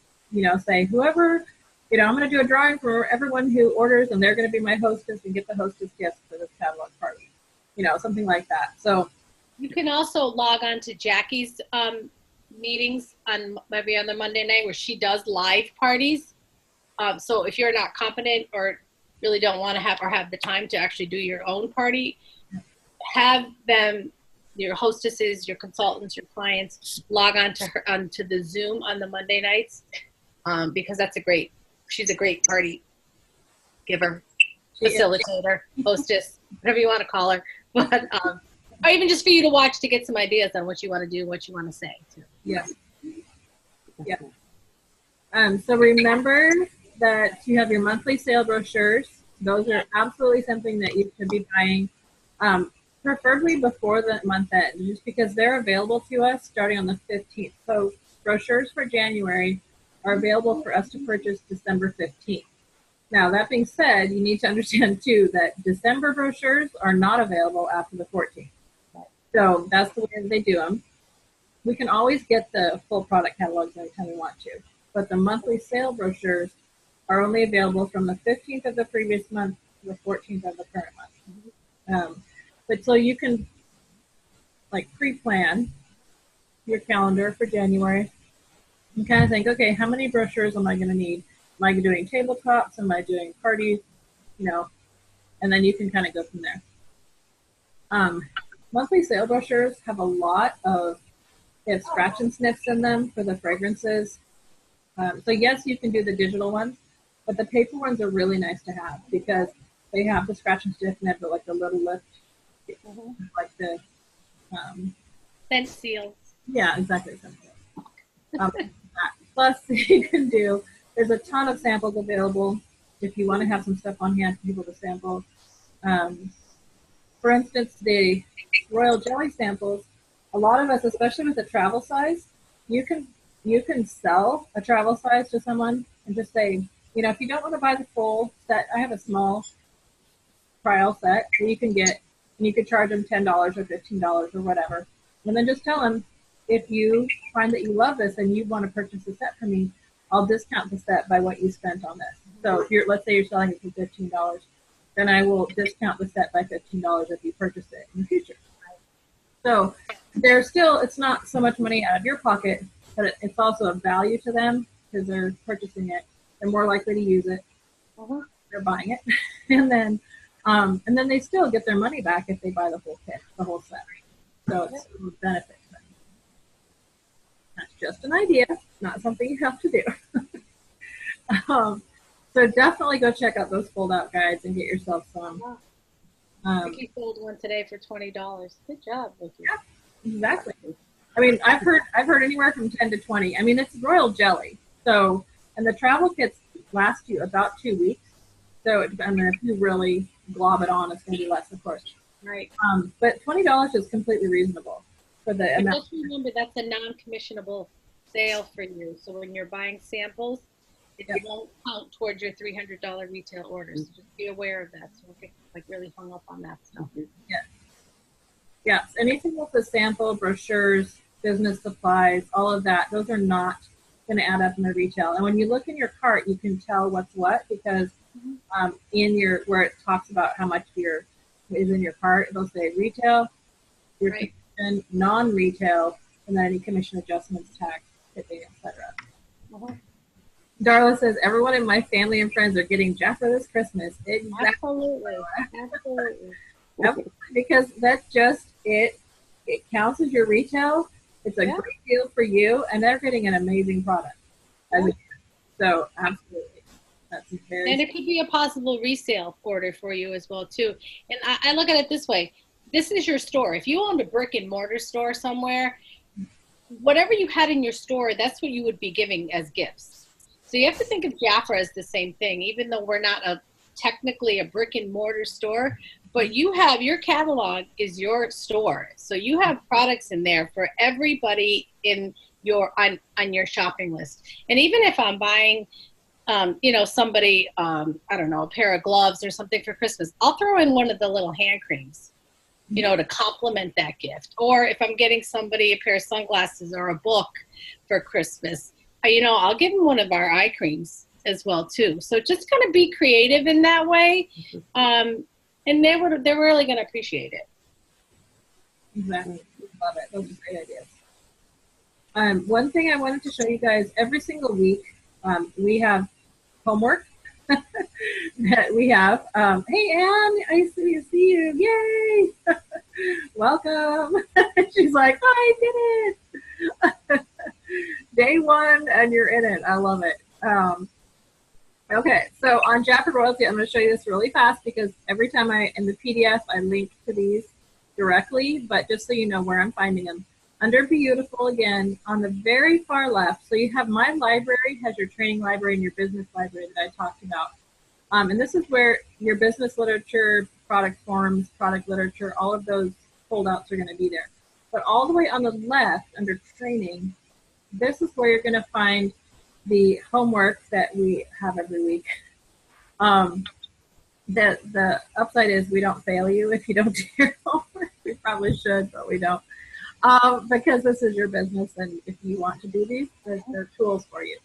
Speaker 4: say, whoever, I'm going to do a drawing for everyone who orders, and they're going to be my hostess and get the hostess gifts for this catalog party. Something like that. So
Speaker 2: you can also log on to Jackie's meetings on every other Monday night, where she does live parties. So if you're not competent or really don't want to have the time to actually do your own party, have them, your hostesses, your consultants, your clients, log on to onto the Zoom on the Monday nights, because she's a great party giver, facilitator, hostess, whatever you want to call her. But or even just for you to watch to get some ideas on what you want to do, what you want to say too.
Speaker 4: Yeah. Yeah. So remember that you have your monthly sale brochures. Those are absolutely something that you should be buying, preferably before the month end, just because they're available to us starting on the 15th. So brochures for January are available for us to purchase December 15th. Now, that being said, you need to understand too that December brochures are not available after the 14th. So that's the way they do them. We can always get the full product catalogs anytime we want to, but the monthly sale brochures are only available from the 15th of the previous month to the 14th of the current month. But so you can pre-plan your calendar for January and kind of think, okay, how many brochures am I going to need? Am I doing tabletops? Am I doing parties? And then you can kind of go from there. Monthly sale brochures have a lot of, they have scratch and sniffs in them for the fragrances. So yes, you can do the digital ones, but the paper ones are really nice to have because they have the scratch and sniff and they have the little lift, like the
Speaker 2: scent seals.
Speaker 4: Yeah, exactly. Plus, you can do. There's a ton of samples available if you want to have some stuff on hand for people to sample. For instance, the royal jelly samples. A lot of us, especially with the travel size, you can sell a travel size to someone and just say, if you don't want to buy the full set, I have a small trial set that you can get and you could charge them $10 or $15 or whatever. And then just tell them, if you find that you love this and you want to purchase a set from me, I'll discount the set by what you spent on this. So if let's say you're selling it for $15, then I will discount the set by $15 if you purchase it in the future. So it's not so much money out of your pocket, but it's also a value to them because they're purchasing it. They're more likely to use it. They're buying it. And then they still get their money back if they buy the whole kit, the whole set. So it's a benefit to them. That's just an idea, not something you have to do. So definitely go check out those fold-out guides and get yourself some.
Speaker 2: Vicky sold one today for $20. Good job, Vicky.
Speaker 4: Yeah, exactly. I mean, I've heard anywhere from 10 to 20. I mean, it's royal jelly. So, and the travel kits last you about 2 weeks. So, I mean, if you really glob it on, it's going to be less, of course.
Speaker 2: Right.
Speaker 4: But $20 is completely reasonable for the
Speaker 2: But
Speaker 4: amount.
Speaker 2: just remember, that's a non-commissionable sale for you. So when you're buying samples, it won't count towards your $300 retail orders. So just be aware of that. So don't get like really hung up on that stuff.
Speaker 4: Yes, anything with a sample, brochures, business supplies, all of that, those are not going to add up in the retail. And when you look in your cart, you can tell what's what because in your where it talks about how much is in your cart, it'll say retail, your commission, non-retail, and then any commission adjustments, tax, shipping, etc. Darla says, everyone in my family and friends are getting Jafra this Christmas. Exactly. Absolutely. Because that's just it. It counts as your retail. It's a great deal for you, and they're getting an amazing product. So, absolutely. That's very
Speaker 2: and it could be a possible resale order for you as well, too. And I look at it this way. This is your store. If you owned a brick and mortar store somewhere, whatever you had in your store, that's what you would be giving as gifts. So you have to think of Jafra as the same thing, even though we're not technically a brick and mortar store, but you have your catalog is your store. So you have products in there for everybody in on your shopping list. And even if I'm buying, somebody, I don't know, a pair of gloves or something for Christmas, I'll throw in one of the little hand creams, to complement that gift. Or if I'm getting somebody a pair of sunglasses or a book for Christmas, I'll give them one of our eye creams as well too. So just kind of be creative in that way, and they're really going to appreciate it.
Speaker 4: Exactly, love it. Those are great ideas. One thing I wanted to show you guys: every single week, we have homework that we have. Hey Anne, I see you! Yay! Welcome. She's like, I did it. Day one and you're in it. I love it. Okay, so on Jafra Royalty, I'm going to show you this really fast because every time in the PDF, I link to these directly, but just so you know where I'm finding them. Under Beautiful, again, on the very far left, so you have My Library, has your training library and your business library that I talked about. And this is where your business literature, product forms, product literature, all of those foldouts are going to be there. But all the way on the left, under Training, this is where you're going to find the homework that we have every week. The upside is we don't fail you if you don't do your homework. We probably should, but we don't. Because this is your business, and if you want to do these, they're tools for you.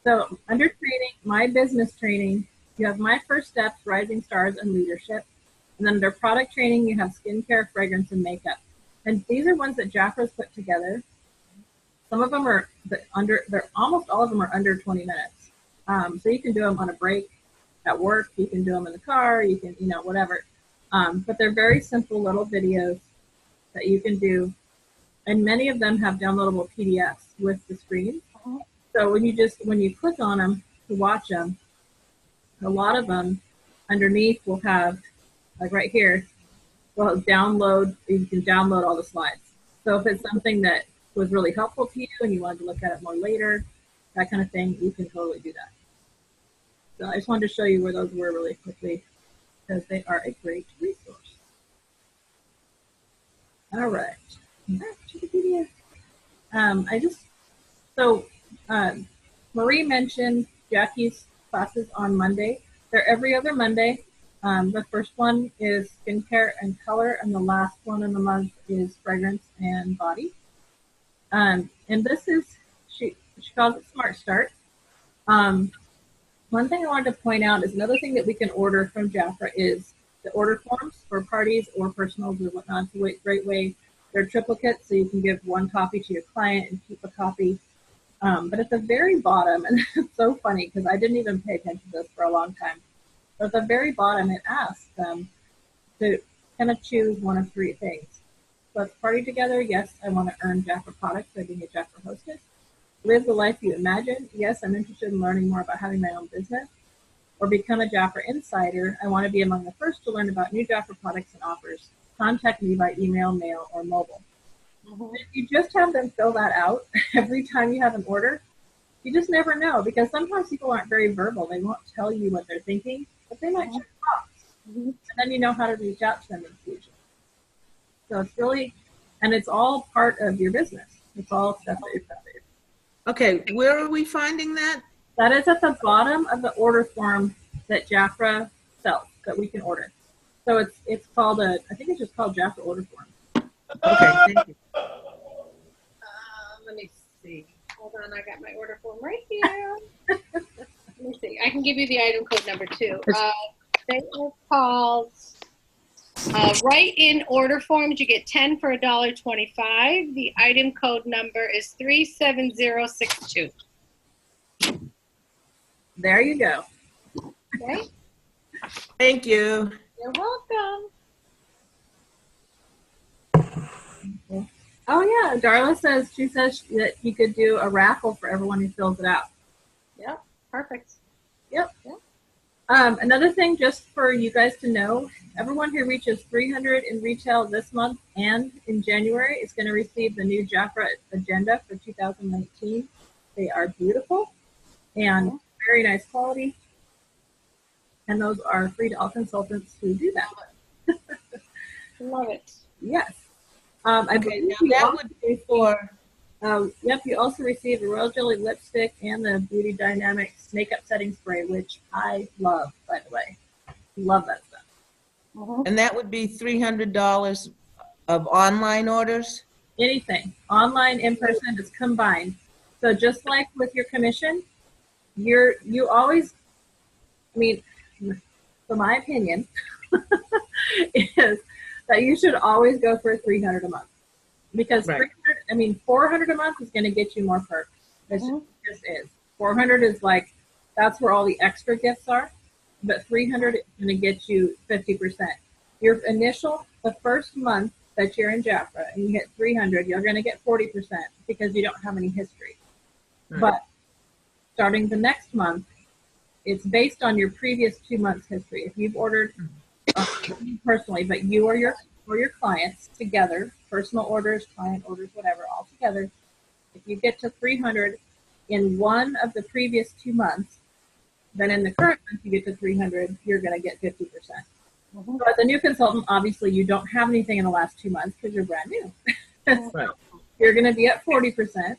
Speaker 4: So under Training, My Business Training, you have My First Steps, Rising Stars, and Leadership. And then under Product Training, you have Skincare, Fragrance, and Makeup. And these are ones that Jafra's put together. Some of them are almost all of them are under 20 minutes. So you can do them on a break at work. You can do them in the car. You can, whatever. But they're very simple little videos that you can do. And many of them have downloadable PDFs with the screen. So when you click on them to watch them, a lot of them underneath will have, like right here, will download. You can download all the slides. So if it's something that was really helpful to you and you wanted to look at it more later, that kind of thing, you can totally do that. So I just wanted to show you where those were really quickly because they are a great resource. All right, back to the video. Marie mentioned Jackie's classes on Monday. They're every other Monday. The first one is skincare and color, and the last one in the month is fragrance and body. And this is, she calls it Smart Start. One thing I wanted to point out is another thing that we can order from Jafra is the order forms for parties or personals or whatnot. It's a great way. They're triplicates, so you can give one copy to your client and keep a copy. But at the very bottom, and it's so funny because I didn't even pay attention to this for a long time, but at the very bottom it asks them to kind of choose one of three things. Let's party together. Yes, I want to earn Jafra products by being a Jafra hostess. Live the life you imagine. Yes, I'm interested in learning more about having my own business. Or become a Jafra insider. I want to be among the first to learn about new Jafra products and offers. Contact me by email, mail, or mobile. If you just have them fill that out every time you have an order, you just never know, because sometimes people aren't very verbal. They won't tell you what they're thinking, but they might check the box. And then you know how to reach out to them in the future. So it's really, and it's all part of your business. It's all stuff that you're doing.
Speaker 5: Okay, where are we finding that?
Speaker 4: That is at the bottom of the order form that Jafra sells, that we can order. So it's called I think it's just called Jafra order form.
Speaker 5: Okay, thank you.
Speaker 2: Let me see. Hold on, I got my order form right here. Let me see. I can give you the item code number too. They are called write-in order forms. You get 10 for $1.25. The item code number is 37062.
Speaker 4: There you go.
Speaker 2: Okay.
Speaker 5: Thank you.
Speaker 2: You're welcome.
Speaker 4: Oh yeah, Darla says, she says that you could do a raffle for everyone who fills it out.
Speaker 2: Yep. Perfect.
Speaker 4: Yep.
Speaker 2: Yep.
Speaker 4: Another thing just for you guys to know, everyone who reaches 300 in retail this month and in January is going to receive the new Jafra agenda for 2019. They are beautiful and very nice quality. And those are free to all consultants who do that.
Speaker 2: Love it.
Speaker 4: Yes.
Speaker 5: Okay, now that would be for,
Speaker 4: Yep, you also received the Royal Jelly lipstick and the Beauty Dynamics makeup setting spray, which I love, by the way. Love that stuff.
Speaker 5: and that would be $300 of online orders?
Speaker 4: Anything. Online, in person, is combined. So just like with your commission, you always, I mean, so my opinion is that you should always go for $300 a month, because
Speaker 5: Right.
Speaker 4: 400 a month is going to get you more perks. It just is. 400 is like, that's where all the extra gifts are, but 300 is going to get you 50%. Your initial, the first month that you're in Jafra and you hit 300, you're going to get 40% because you don't have any history.
Speaker 5: Right.
Speaker 4: But starting the next month, it's based on your previous 2 months history. If you've ordered personally, but you or your clients together, personal orders, client orders, whatever, all together, if you get to 300 in one of the previous 2 months, then in the current month you get to 300, you're going to get 50%. So as a new consultant, obviously you don't have anything in the last 2 months because you're brand new.
Speaker 5: Right.
Speaker 4: You're going to be at 40%,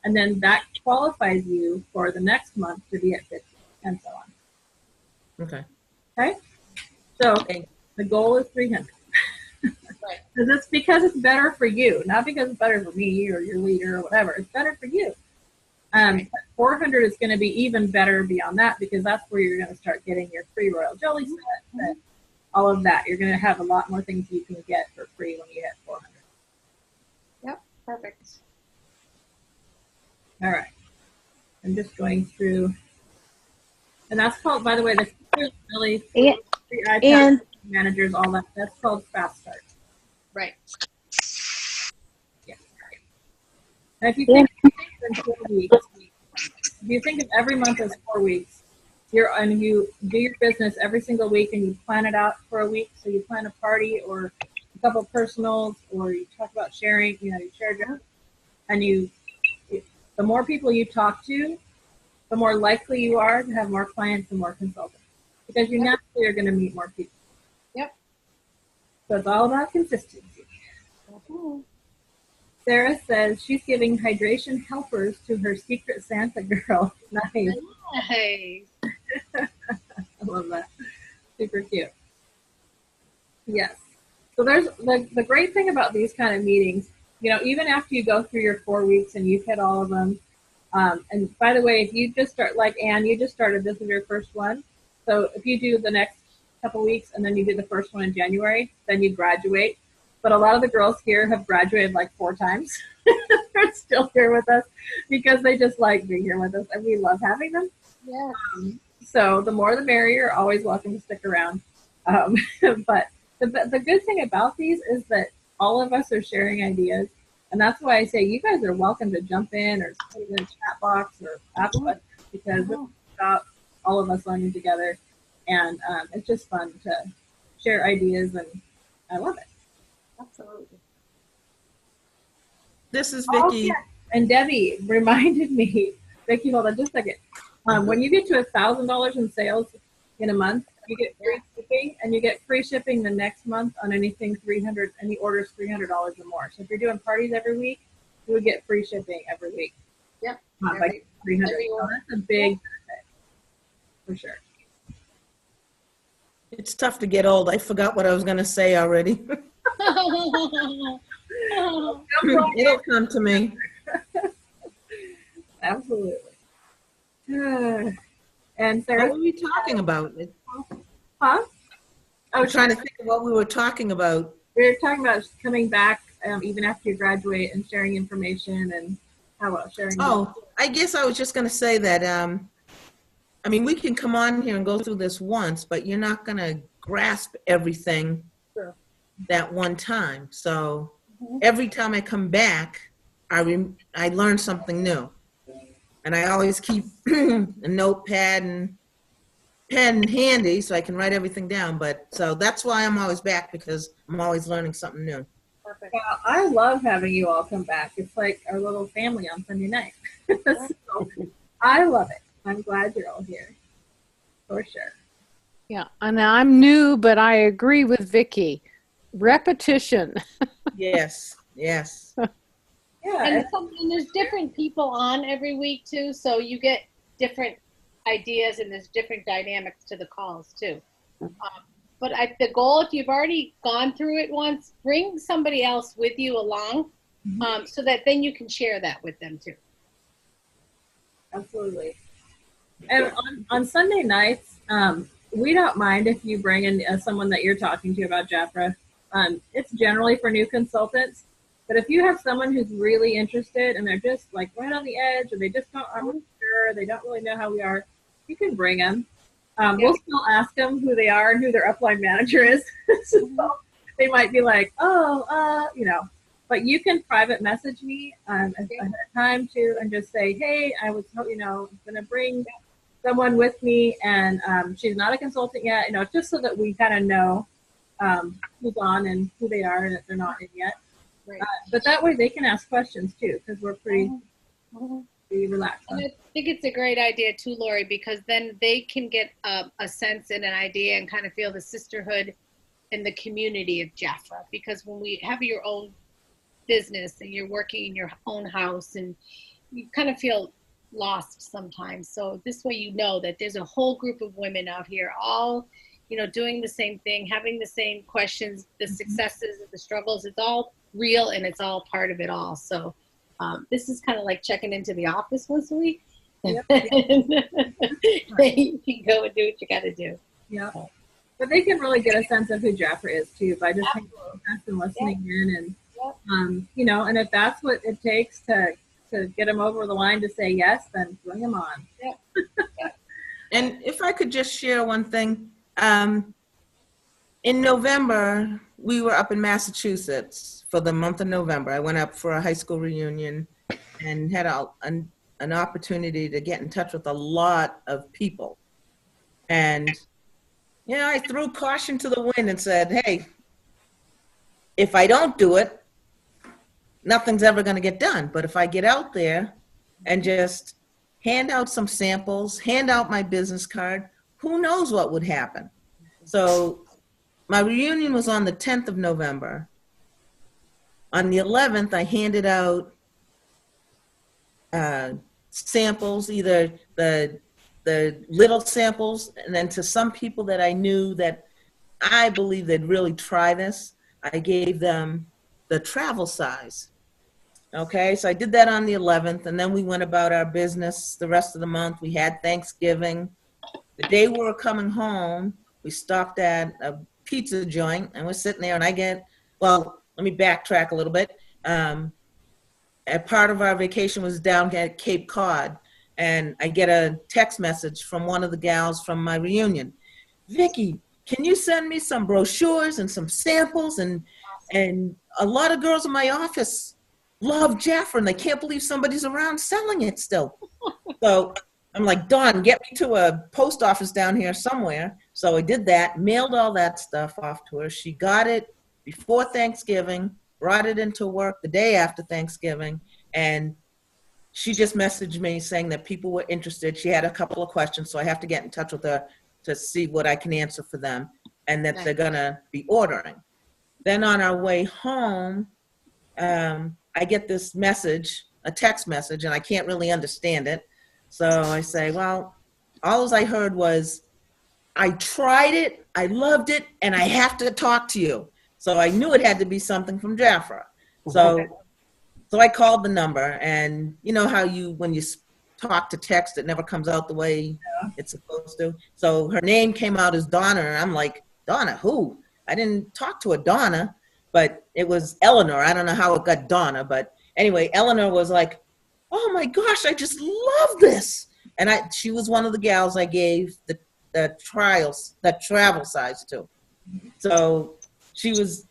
Speaker 4: and then that qualifies you for the next month to be at 50, and so on.
Speaker 5: Okay.
Speaker 4: Okay? So
Speaker 5: Thank you.
Speaker 4: the goal is 300.
Speaker 2: Right.
Speaker 4: Because it's better for you, not because it's better for me or your leader or whatever. It's better for you. 400 is going to be even better beyond that, because that's where you're going to start getting your free Royal Jelly set and all of that. You're going to have a lot more things you can get for free when you hit 400.
Speaker 2: Yep. Perfect.
Speaker 4: All right. I'm just going through. And that's called, by the way, this is really free iPad
Speaker 3: And
Speaker 4: managers, all that. That's called Fast Start.
Speaker 2: Right.
Speaker 4: Yeah. And if you think in 4 weeks, if you think of every month as 4 weeks, and you do your business every single week and you plan it out for a week. So you plan a party or a couple of personals, or you talk about sharing, you share jobs, and the more people you talk to, the more likely you are to have more clients and more consultants, because you naturally are going to meet more people.
Speaker 2: Yep.
Speaker 4: So it's all about consistency. Sarah says she's giving hydration helpers to her secret Santa girl. Nice.
Speaker 2: Nice.
Speaker 4: I love that. Super cute. Yes. So there's the great thing about these kind of meetings, even after you go through your 4 weeks and you've hit all of them, and by the way, if you just start, like Anne, you just started, this is your first one. So if you do the next couple weeks and then you do the first one in January, then you graduate. But a lot of the girls here have graduated like 4 times. They're still here with us because they just like being here with us and we love having them.
Speaker 2: Yeah.
Speaker 4: So the more the merrier, always welcome to stick around. But the good thing about these is that all of us are sharing ideas. And that's why I say you guys are welcome to jump in or put it in a chat box or ask questions, because it's about all of us learning together. And it's just fun to share ideas, and I love it.
Speaker 2: Absolutely.
Speaker 5: This is
Speaker 4: Oh,
Speaker 5: Vicki.
Speaker 4: yeah. And Debbie reminded me, Vicki, hold on just a second. When you get to $1,000 in sales in a month, you get free shipping, and you get free shipping the next month on anything any orders $300 or more. So if you're doing parties every week, you would get free shipping every week.
Speaker 2: Yep.
Speaker 4: Like 300. So that's a big benefit for sure.
Speaker 5: It's tough to get old. I forgot what I was going to say already. It'll come to me.
Speaker 4: Absolutely. And
Speaker 5: What
Speaker 4: Sarah,
Speaker 5: were we talking about?
Speaker 4: huh?
Speaker 5: I was trying to think of what we were talking about.
Speaker 4: We were talking about coming back even after you graduate and sharing information, and how about sharing.
Speaker 5: Oh, I guess I was just going to say that, I mean, we can come on here and go through this once, but you're not going to grasp everything that one time. So every time I come back, I learn something new. And I always keep a notepad and pen handy so I can write everything down. But so that's why I'm always back, because I'm always learning something new.
Speaker 2: Perfect.
Speaker 4: Well, I love having you all come back. It's like our little family on Sunday night. So, I love it. I'm glad you're all here, for sure.
Speaker 6: Yeah, and I'm new, but I agree with Vicki. Repetition.
Speaker 5: Yes, yes.
Speaker 4: Yeah.
Speaker 2: And there's different people on every week too, so you get different ideas and there's different dynamics to the calls too. But the goal, if you've already gone through it once, bring somebody else with you along, so that then you can share that with them too.
Speaker 4: Absolutely. And on Sunday nights, we don't mind if you bring in someone that you're talking to about Jafra. It's generally for new consultants. But if you have someone who's really interested and they're just like right on the edge, or they just aren't sure, they don't really know how we are, you can bring them. We'll still ask them who they are and who their upline manager is. So they might be like, but you can private message me ahead of time too, and just say, hey, I was, going to bring someone with me, and she's not a consultant yet, just so that we kind of know who's on and who they are and if they're not in yet.
Speaker 2: Right.
Speaker 4: But that way they can ask questions too, because we're pretty relaxed.
Speaker 2: And I think it's a great idea too, Lori, because then they can get a sense and an idea and kind of feel the sisterhood and the community of Jafra. Because when we have your own business and you're working in your own house, and you kind of feel lost sometimes. So this way you know that there's a whole group of women out here, all doing the same thing, having the same questions, the successes, the struggles. It's all real and it's all part of it all. So this is kind of like checking into the office once a week. Yep. You can go and do what you got to do.
Speaker 4: Yeah. But they can really get a sense of who Jafra is too by just and listening in, and and if that's what it takes to get them over the line to say yes, then bring them on.
Speaker 2: Yep.
Speaker 5: And if I could just share one thing. In November, we were up in Massachusetts for the month of November. I went up for a high school reunion and had an opportunity to get in touch with a lot of people. And, I threw caution to the wind and said, hey, if I don't do it, nothing's ever going to get done. But if I get out there and just hand out some samples, hand out my business card, who knows what would happen? So my reunion was on the 10th of November. On the 11th, I handed out samples, either the little samples, and then to some people that I knew that I believe they'd really try this, I gave them the travel size. Okay, so I did that on the 11th, and then we went about our business the rest of the month. We had Thanksgiving. The day we were coming home, we stopped at a pizza joint, and we're sitting there, and well, let me backtrack a little bit. A part of our vacation was down at Cape Cod, and I get a text message from one of the gals from my reunion. Vicki, can you send me some brochures and some samples? And a lot of girls in my office love Jaffa, and they can't believe somebody's around selling it still. So I'm like, Dawn, get me to a post office down here somewhere. So I did that, mailed all that stuff off to her. She got it before Thanksgiving, brought it into work the day after Thanksgiving, and she just messaged me saying that people were interested. She had a couple of questions, so I have to get in touch with her to see what I can answer for them, and that they're gonna be ordering. Then on our way home, I get this message, a text message, and I can't really understand it. So I say, well, all I heard was, I tried it, I loved it, and I have to talk to you. So I knew it had to be something from Jafra. So I called the number, and you know how when you talk to text, it never comes out the way it's supposed to. So her name came out as Donna, and I'm like, Donna, who? I didn't talk to a Donna, but it was Eleanor. I don't know how it got Donna, but anyway, Eleanor was like, oh my gosh, I just love this. And she was one of the gals I gave the travel size to. So she's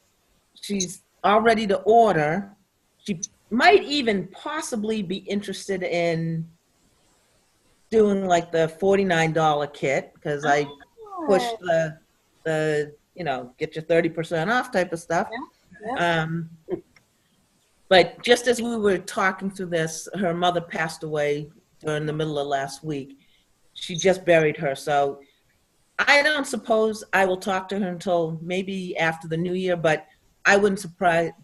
Speaker 5: all ready to order. She might even possibly be interested in doing like the $49 kit, because I pushed the get your 30% off type of stuff.
Speaker 4: Yeah.
Speaker 5: But just as we were talking through this, her mother passed away during the middle of last week. She just buried her. So I don't suppose I will talk to her until maybe after the new year, but I wouldn't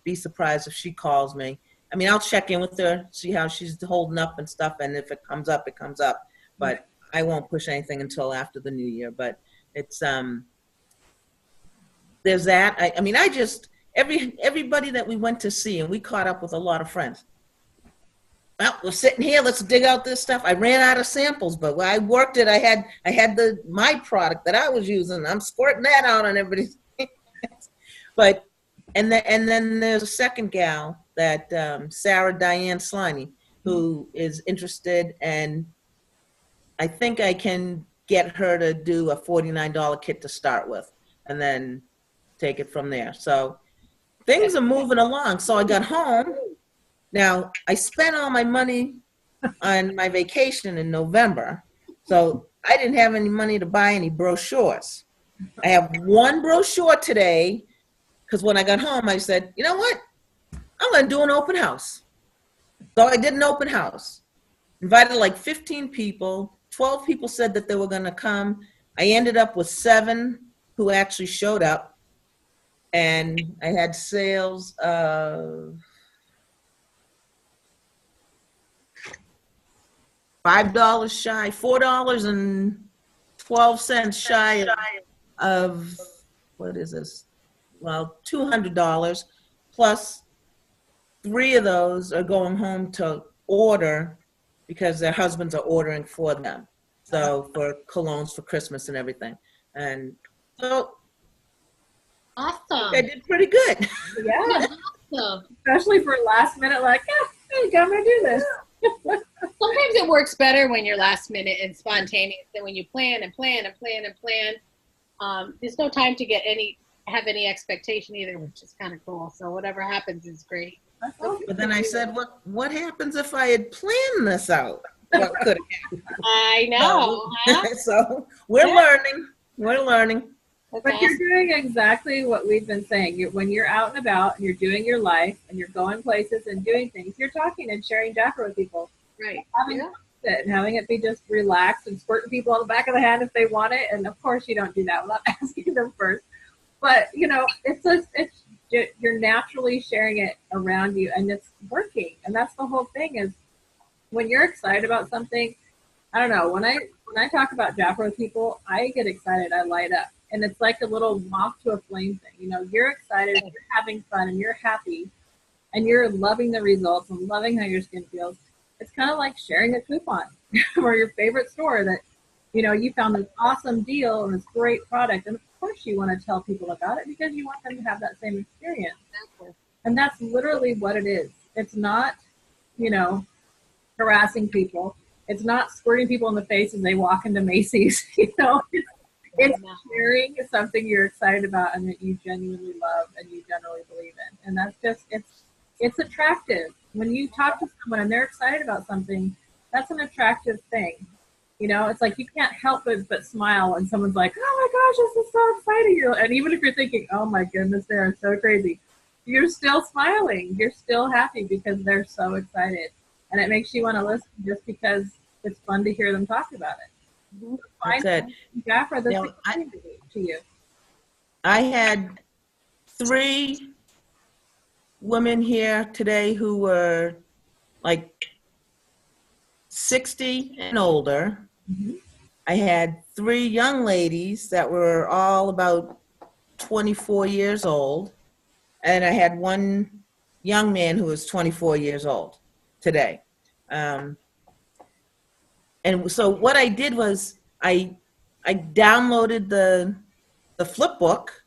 Speaker 5: be surprised if she calls me. I mean, I'll check in with her, see how she's holding up and stuff, and if it comes up, it comes up. But I won't push anything until after the new year. But it's there's that. I mean, I just everybody that we went to see, and we caught up with a lot of friends. Well, we're sitting here, let's dig out this stuff. I ran out of samples, but when I worked it, I had my product that I was using. I'm squirting that out on everybody. But and then there's a second gal that Sarah Diane Sliney, who is interested, and I think I can get her to do a $49 kit to start with, and then take it from there. So things are moving along. So I got home. Now, I spent all my money on my vacation in November, so I didn't have any money to buy any brochures. I have one brochure today, because when I got home, I said, you know what? I'm going to do an open house. So I did an open house. Invited like 15 people. 12 people said that they were going to come. I ended up with 7 who actually showed up. And I had sales of $5 shy, $4.12 shy of, what is this? Well, $200, plus 3 of those are going home to order because their husbands are ordering for them. So for colognes for Christmas and everything. And so
Speaker 2: Awesome.
Speaker 5: I did pretty good.
Speaker 4: Yeah.
Speaker 2: Awesome.
Speaker 4: Especially for last minute, like, hey, I'm going to do this.
Speaker 2: Sometimes it works better when you're last minute and spontaneous than when you plan and plan and plan and plan. There's no time to have any expectation either, which is kind of cool. So whatever happens is great.
Speaker 5: But then I said, what happens if I had planned this out? What could have happened?
Speaker 2: I know. Huh?
Speaker 5: So we're learning. We're learning.
Speaker 2: That's
Speaker 4: But
Speaker 2: awesome.
Speaker 4: you're doing exactly what we've been saying. When you're out and about and you're doing your life and you're going places and doing things, you're talking and sharing Jaffa with people.
Speaker 2: Right.
Speaker 4: Having it and having it be just relaxed and squirting people on the back of the hand if they want it. And of course you don't do that without asking them first. But you're naturally sharing it around you and it's working. And that's the whole thing is when you're excited about something, I don't know, when I talk about Jaffa with people, I get excited, I light up. And it's like a little moth to a flame thing. You know, you're excited, you're having fun, and you're happy, and you're loving the results and loving how your skin feels. It's kind of like sharing a coupon for your favorite store that, you know, you found this awesome deal and this great product. And of course you want to tell people about it because you want them to have that same experience.
Speaker 2: Exactly.
Speaker 4: And that's literally what it is. It's not, you know, harassing people. It's not squirting people in the face as they walk into Macy's. You know, it's sharing something you're excited about and that you genuinely love and you generally believe in. And that's just, it's attractive. When you talk to someone and they're excited about something, that's an attractive thing. You know, it's like you can't help but smile when someone's like, oh my gosh, this is so exciting. And even if you're thinking, oh my goodness, they're so crazy, you're still smiling. You're still happy because they're so excited. And it makes you want to listen just because it's fun to hear them talk about it.
Speaker 5: That's it.
Speaker 4: Jafra, this
Speaker 5: Now,
Speaker 4: is to you.
Speaker 5: I had 3 women here today who were like 60 and older.
Speaker 4: Mm-hmm.
Speaker 5: I had 3 young ladies that were all about 24 years old. And I had 1 young man who was 24 years old today. And so what I did was I downloaded the flip book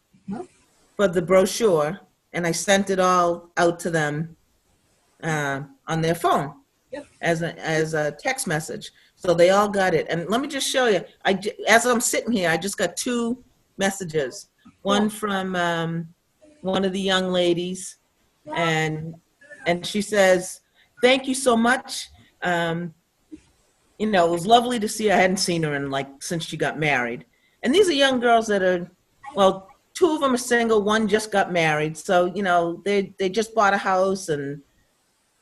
Speaker 5: for the brochure, and I sent it all out to them on their phone as a text message. So they all got it. And let me just show you. As I'm sitting here, I just got 2 messages. One from one of the young ladies, and she says, "Thank you so much. You know, it was lovely to see her. I hadn't seen her in since she got married." And these are young girls that are, well, 2 of them are single, 1 just got married. So, you know, they just bought a house and,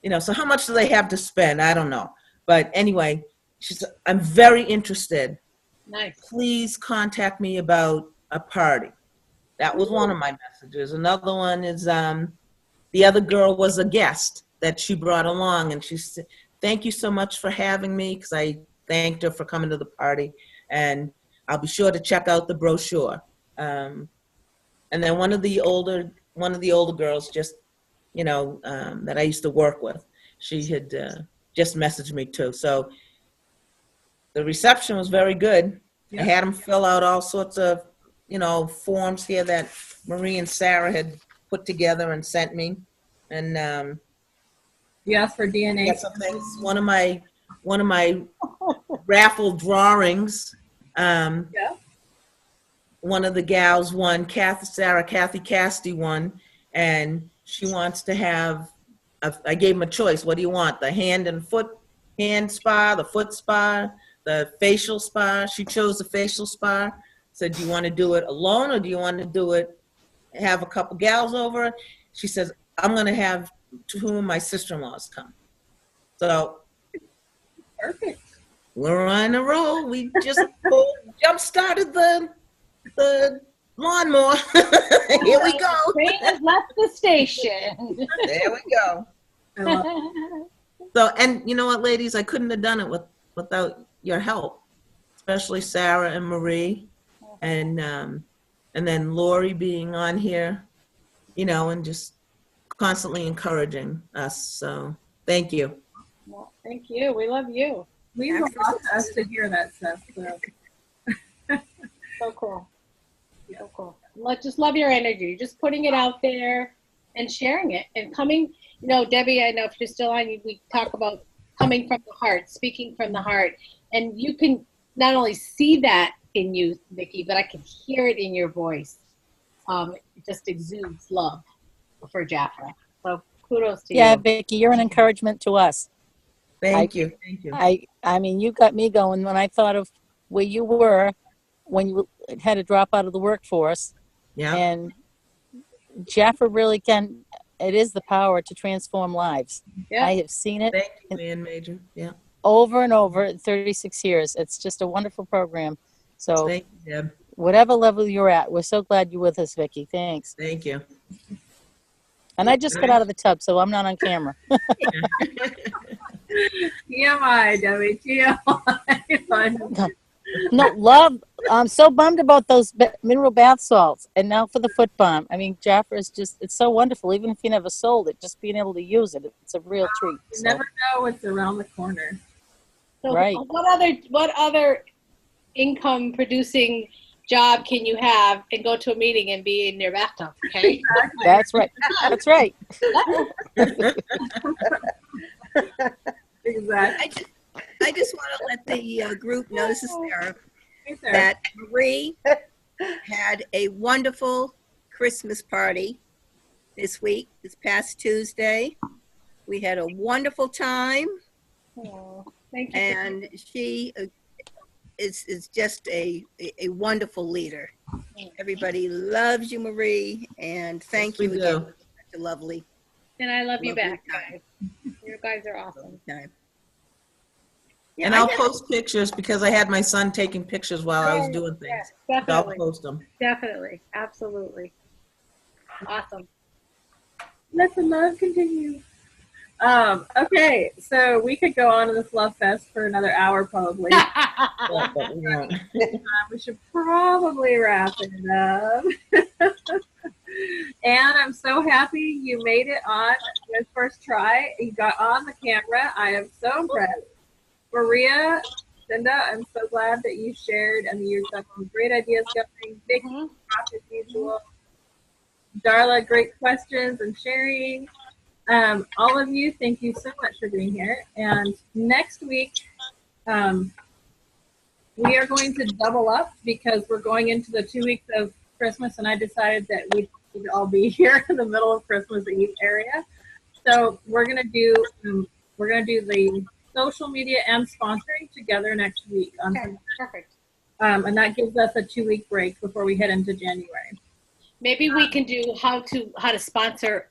Speaker 5: you know, so how much do they have to spend? I don't know. But anyway, she said, "I'm very interested.
Speaker 2: Nice.
Speaker 5: Please contact me about a party." That was one of my messages. Another one is the other girl was a guest that she brought along, and she said, "Thank you so much for having me," because I thanked her for coming to the party, and I'll be sure to check out the brochure. And then one of the older girls, just, you know, that I used to work with, she had just messaged me too. So the reception was very good. Yeah. I had them fill out all sorts of, you know, forms here that Marie and Sarah had put together and sent me, and
Speaker 4: you asked for DNA.
Speaker 5: Some things. One of my raffle drawings. One of the gals won. Kathy Casti won, and she wants to have. I gave them a choice. What do you want? The hand spa, the foot spa, the facial spa. She chose the facial spa. Said, "Do you want to do it alone, or do you want to do it? Have a couple gals over?" She says, "I'm going to have 2 of my sister-in-laws come." So,
Speaker 4: perfect.
Speaker 5: We're on a roll. We just jump-started the lawnmower. Here we go.
Speaker 7: Train has left the station.
Speaker 5: There we go. So, and you know what, ladies? I couldn't have done it without your help, especially Sarah and Marie, and then Lori being on here, you know, and just constantly encouraging us. So thank you.
Speaker 7: Well, thank you. We love you.
Speaker 4: We want us to hear that stuff. So,
Speaker 7: so cool. So cool. Just love your energy. Just putting it out there and sharing it and coming. You know, Debbie, I know if you're still on, we talk about coming from the heart, speaking from the heart, and you can not only see that in you, Vicki, but I can hear it in your voice. It just exudes love for Jafra. So kudos to you.
Speaker 3: Yeah, Vicki, you're an encouragement to us.
Speaker 5: Thank you. Thank you.
Speaker 3: I mean, you got me going when I thought of where you were when you had to drop out of the workforce.
Speaker 5: Yeah.
Speaker 3: And Jaffa really can, it is the power to transform lives.
Speaker 7: Yeah.
Speaker 3: I have seen it.
Speaker 5: Thank you, man, Major. Yeah.
Speaker 3: Over and over in 36 years. It's just a wonderful program. So
Speaker 5: Thank you, Deb.
Speaker 3: whatever level you're at, we're so glad you're with us, Vicki. Thanks.
Speaker 5: Thank you.
Speaker 3: And I just got out of the tub, so I'm not on camera.
Speaker 4: TMI, Debbie, TMI.
Speaker 3: No, I'm so bummed about those mineral bath salts. And now for the foot balm. I mean, Jaffa is just, it's so wonderful. Even if you never sold it, just being able to use it, it's a real treat.
Speaker 4: You
Speaker 3: So,
Speaker 4: never know what's around the corner.
Speaker 7: So
Speaker 3: Right.
Speaker 7: what other income producing job can you have and go to a meeting and be in your bathtub? Okay.
Speaker 3: that's right. That's right.
Speaker 4: Exactly.
Speaker 8: I just want to let the group know, this is Sarah,
Speaker 4: Hey, Sarah.
Speaker 8: that Marie had a wonderful Christmas party this week, this past Tuesday. We had a wonderful time,
Speaker 7: Oh, thank you.
Speaker 8: and she is just a wonderful leader. Everybody loves you, Marie, and thank
Speaker 5: We
Speaker 8: you again.
Speaker 5: do.
Speaker 8: Such a lovely
Speaker 7: And I love you
Speaker 8: Lovely
Speaker 7: back,
Speaker 8: time.
Speaker 7: guys. You guys are awesome.
Speaker 8: time.
Speaker 5: And
Speaker 8: I
Speaker 5: I'll
Speaker 8: got-
Speaker 5: post pictures because I had my son taking pictures while I was doing things.
Speaker 7: Yes,
Speaker 5: So I'll
Speaker 7: definitely.
Speaker 5: post them.
Speaker 7: Definitely. Absolutely. Awesome.
Speaker 4: Let the love continue. Okay, so we could go on to this love fest for another hour probably.
Speaker 5: But we won't.
Speaker 4: We should probably wrap it up. And I'm so happy you made it on your first try. You got on the camera. I am so impressed. Maria, Cinda, I'm so glad that you shared and you've got some great ideas going. Vicky,
Speaker 7: Mhm.
Speaker 4: as usual. Darla, great questions and sharing. All of you, thank you so much for being here. And next week, we are going to double up because we're going into the 2 weeks of Christmas, and I decided that we would all be here in the middle of Christmas Eve area. So we're gonna do the social media and sponsoring together next week on
Speaker 7: Okay, perfect.
Speaker 4: and that gives us a 2 week break before we head into January.
Speaker 7: Maybe we can do how to sponsor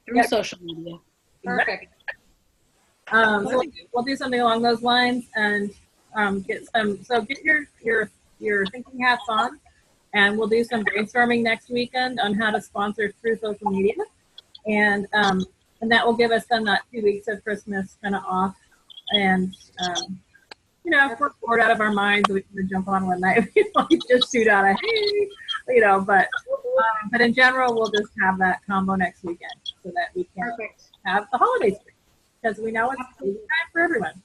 Speaker 7: through
Speaker 4: Yep.
Speaker 7: social media. Perfect.
Speaker 4: So we'll do something along those lines and get your thinking hats on, and we'll do some brainstorming next weekend on how to sponsor through social media, and that will give us then that 2 weeks of Christmas kind of off, and if we're bored out of our minds, we can jump on one night. We just shoot out a hey, but in general, we'll just have that combo next weekend so that we can
Speaker 7: Perfect.
Speaker 4: have the holidays free, because we know it's time for everyone.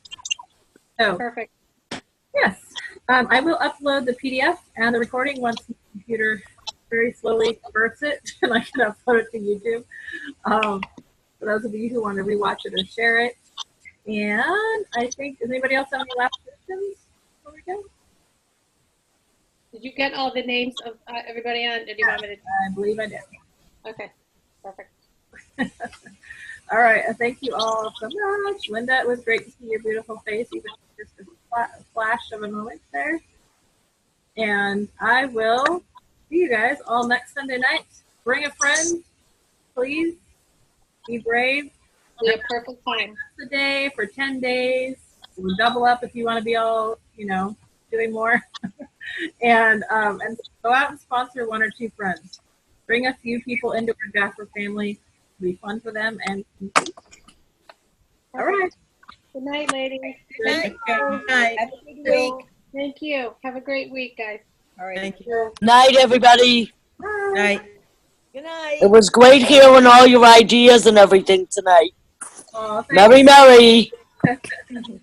Speaker 4: So
Speaker 7: Perfect.
Speaker 4: yes, I will upload the PDF and the recording once the computer very slowly converts it, and I can upload it to YouTube. For those of you who want to rewatch it or share it. And I think, does anybody else have any last questions before we go?
Speaker 7: Did you get all the names of everybody on? Did you want me to?
Speaker 4: I believe I did.
Speaker 7: Okay. Perfect.
Speaker 4: All right, thank you all so much. Linda, it was great to see your beautiful face, even just a flash of a moment there. And I will see you guys all next Sunday night. Bring a friend, please. Be brave.
Speaker 7: We have perfect time.
Speaker 4: A day for 10 days. We'll double up if you want to be all, doing more. and go out and sponsor 1 or 2 friends. Bring a few people into our Jasper family. It'll be fun for them. And all right.
Speaker 7: Good night, ladies.
Speaker 8: Good night.
Speaker 7: Have a good week. Thank you. Have a great week, guys.
Speaker 8: All right.
Speaker 5: Thank you.
Speaker 9: Night, everybody.
Speaker 4: Bye.
Speaker 5: Night.
Speaker 8: Good night.
Speaker 9: It was great hearing all your ideas and everything tonight.
Speaker 4: Aw, thank
Speaker 9: Merry, merry.
Speaker 4: you.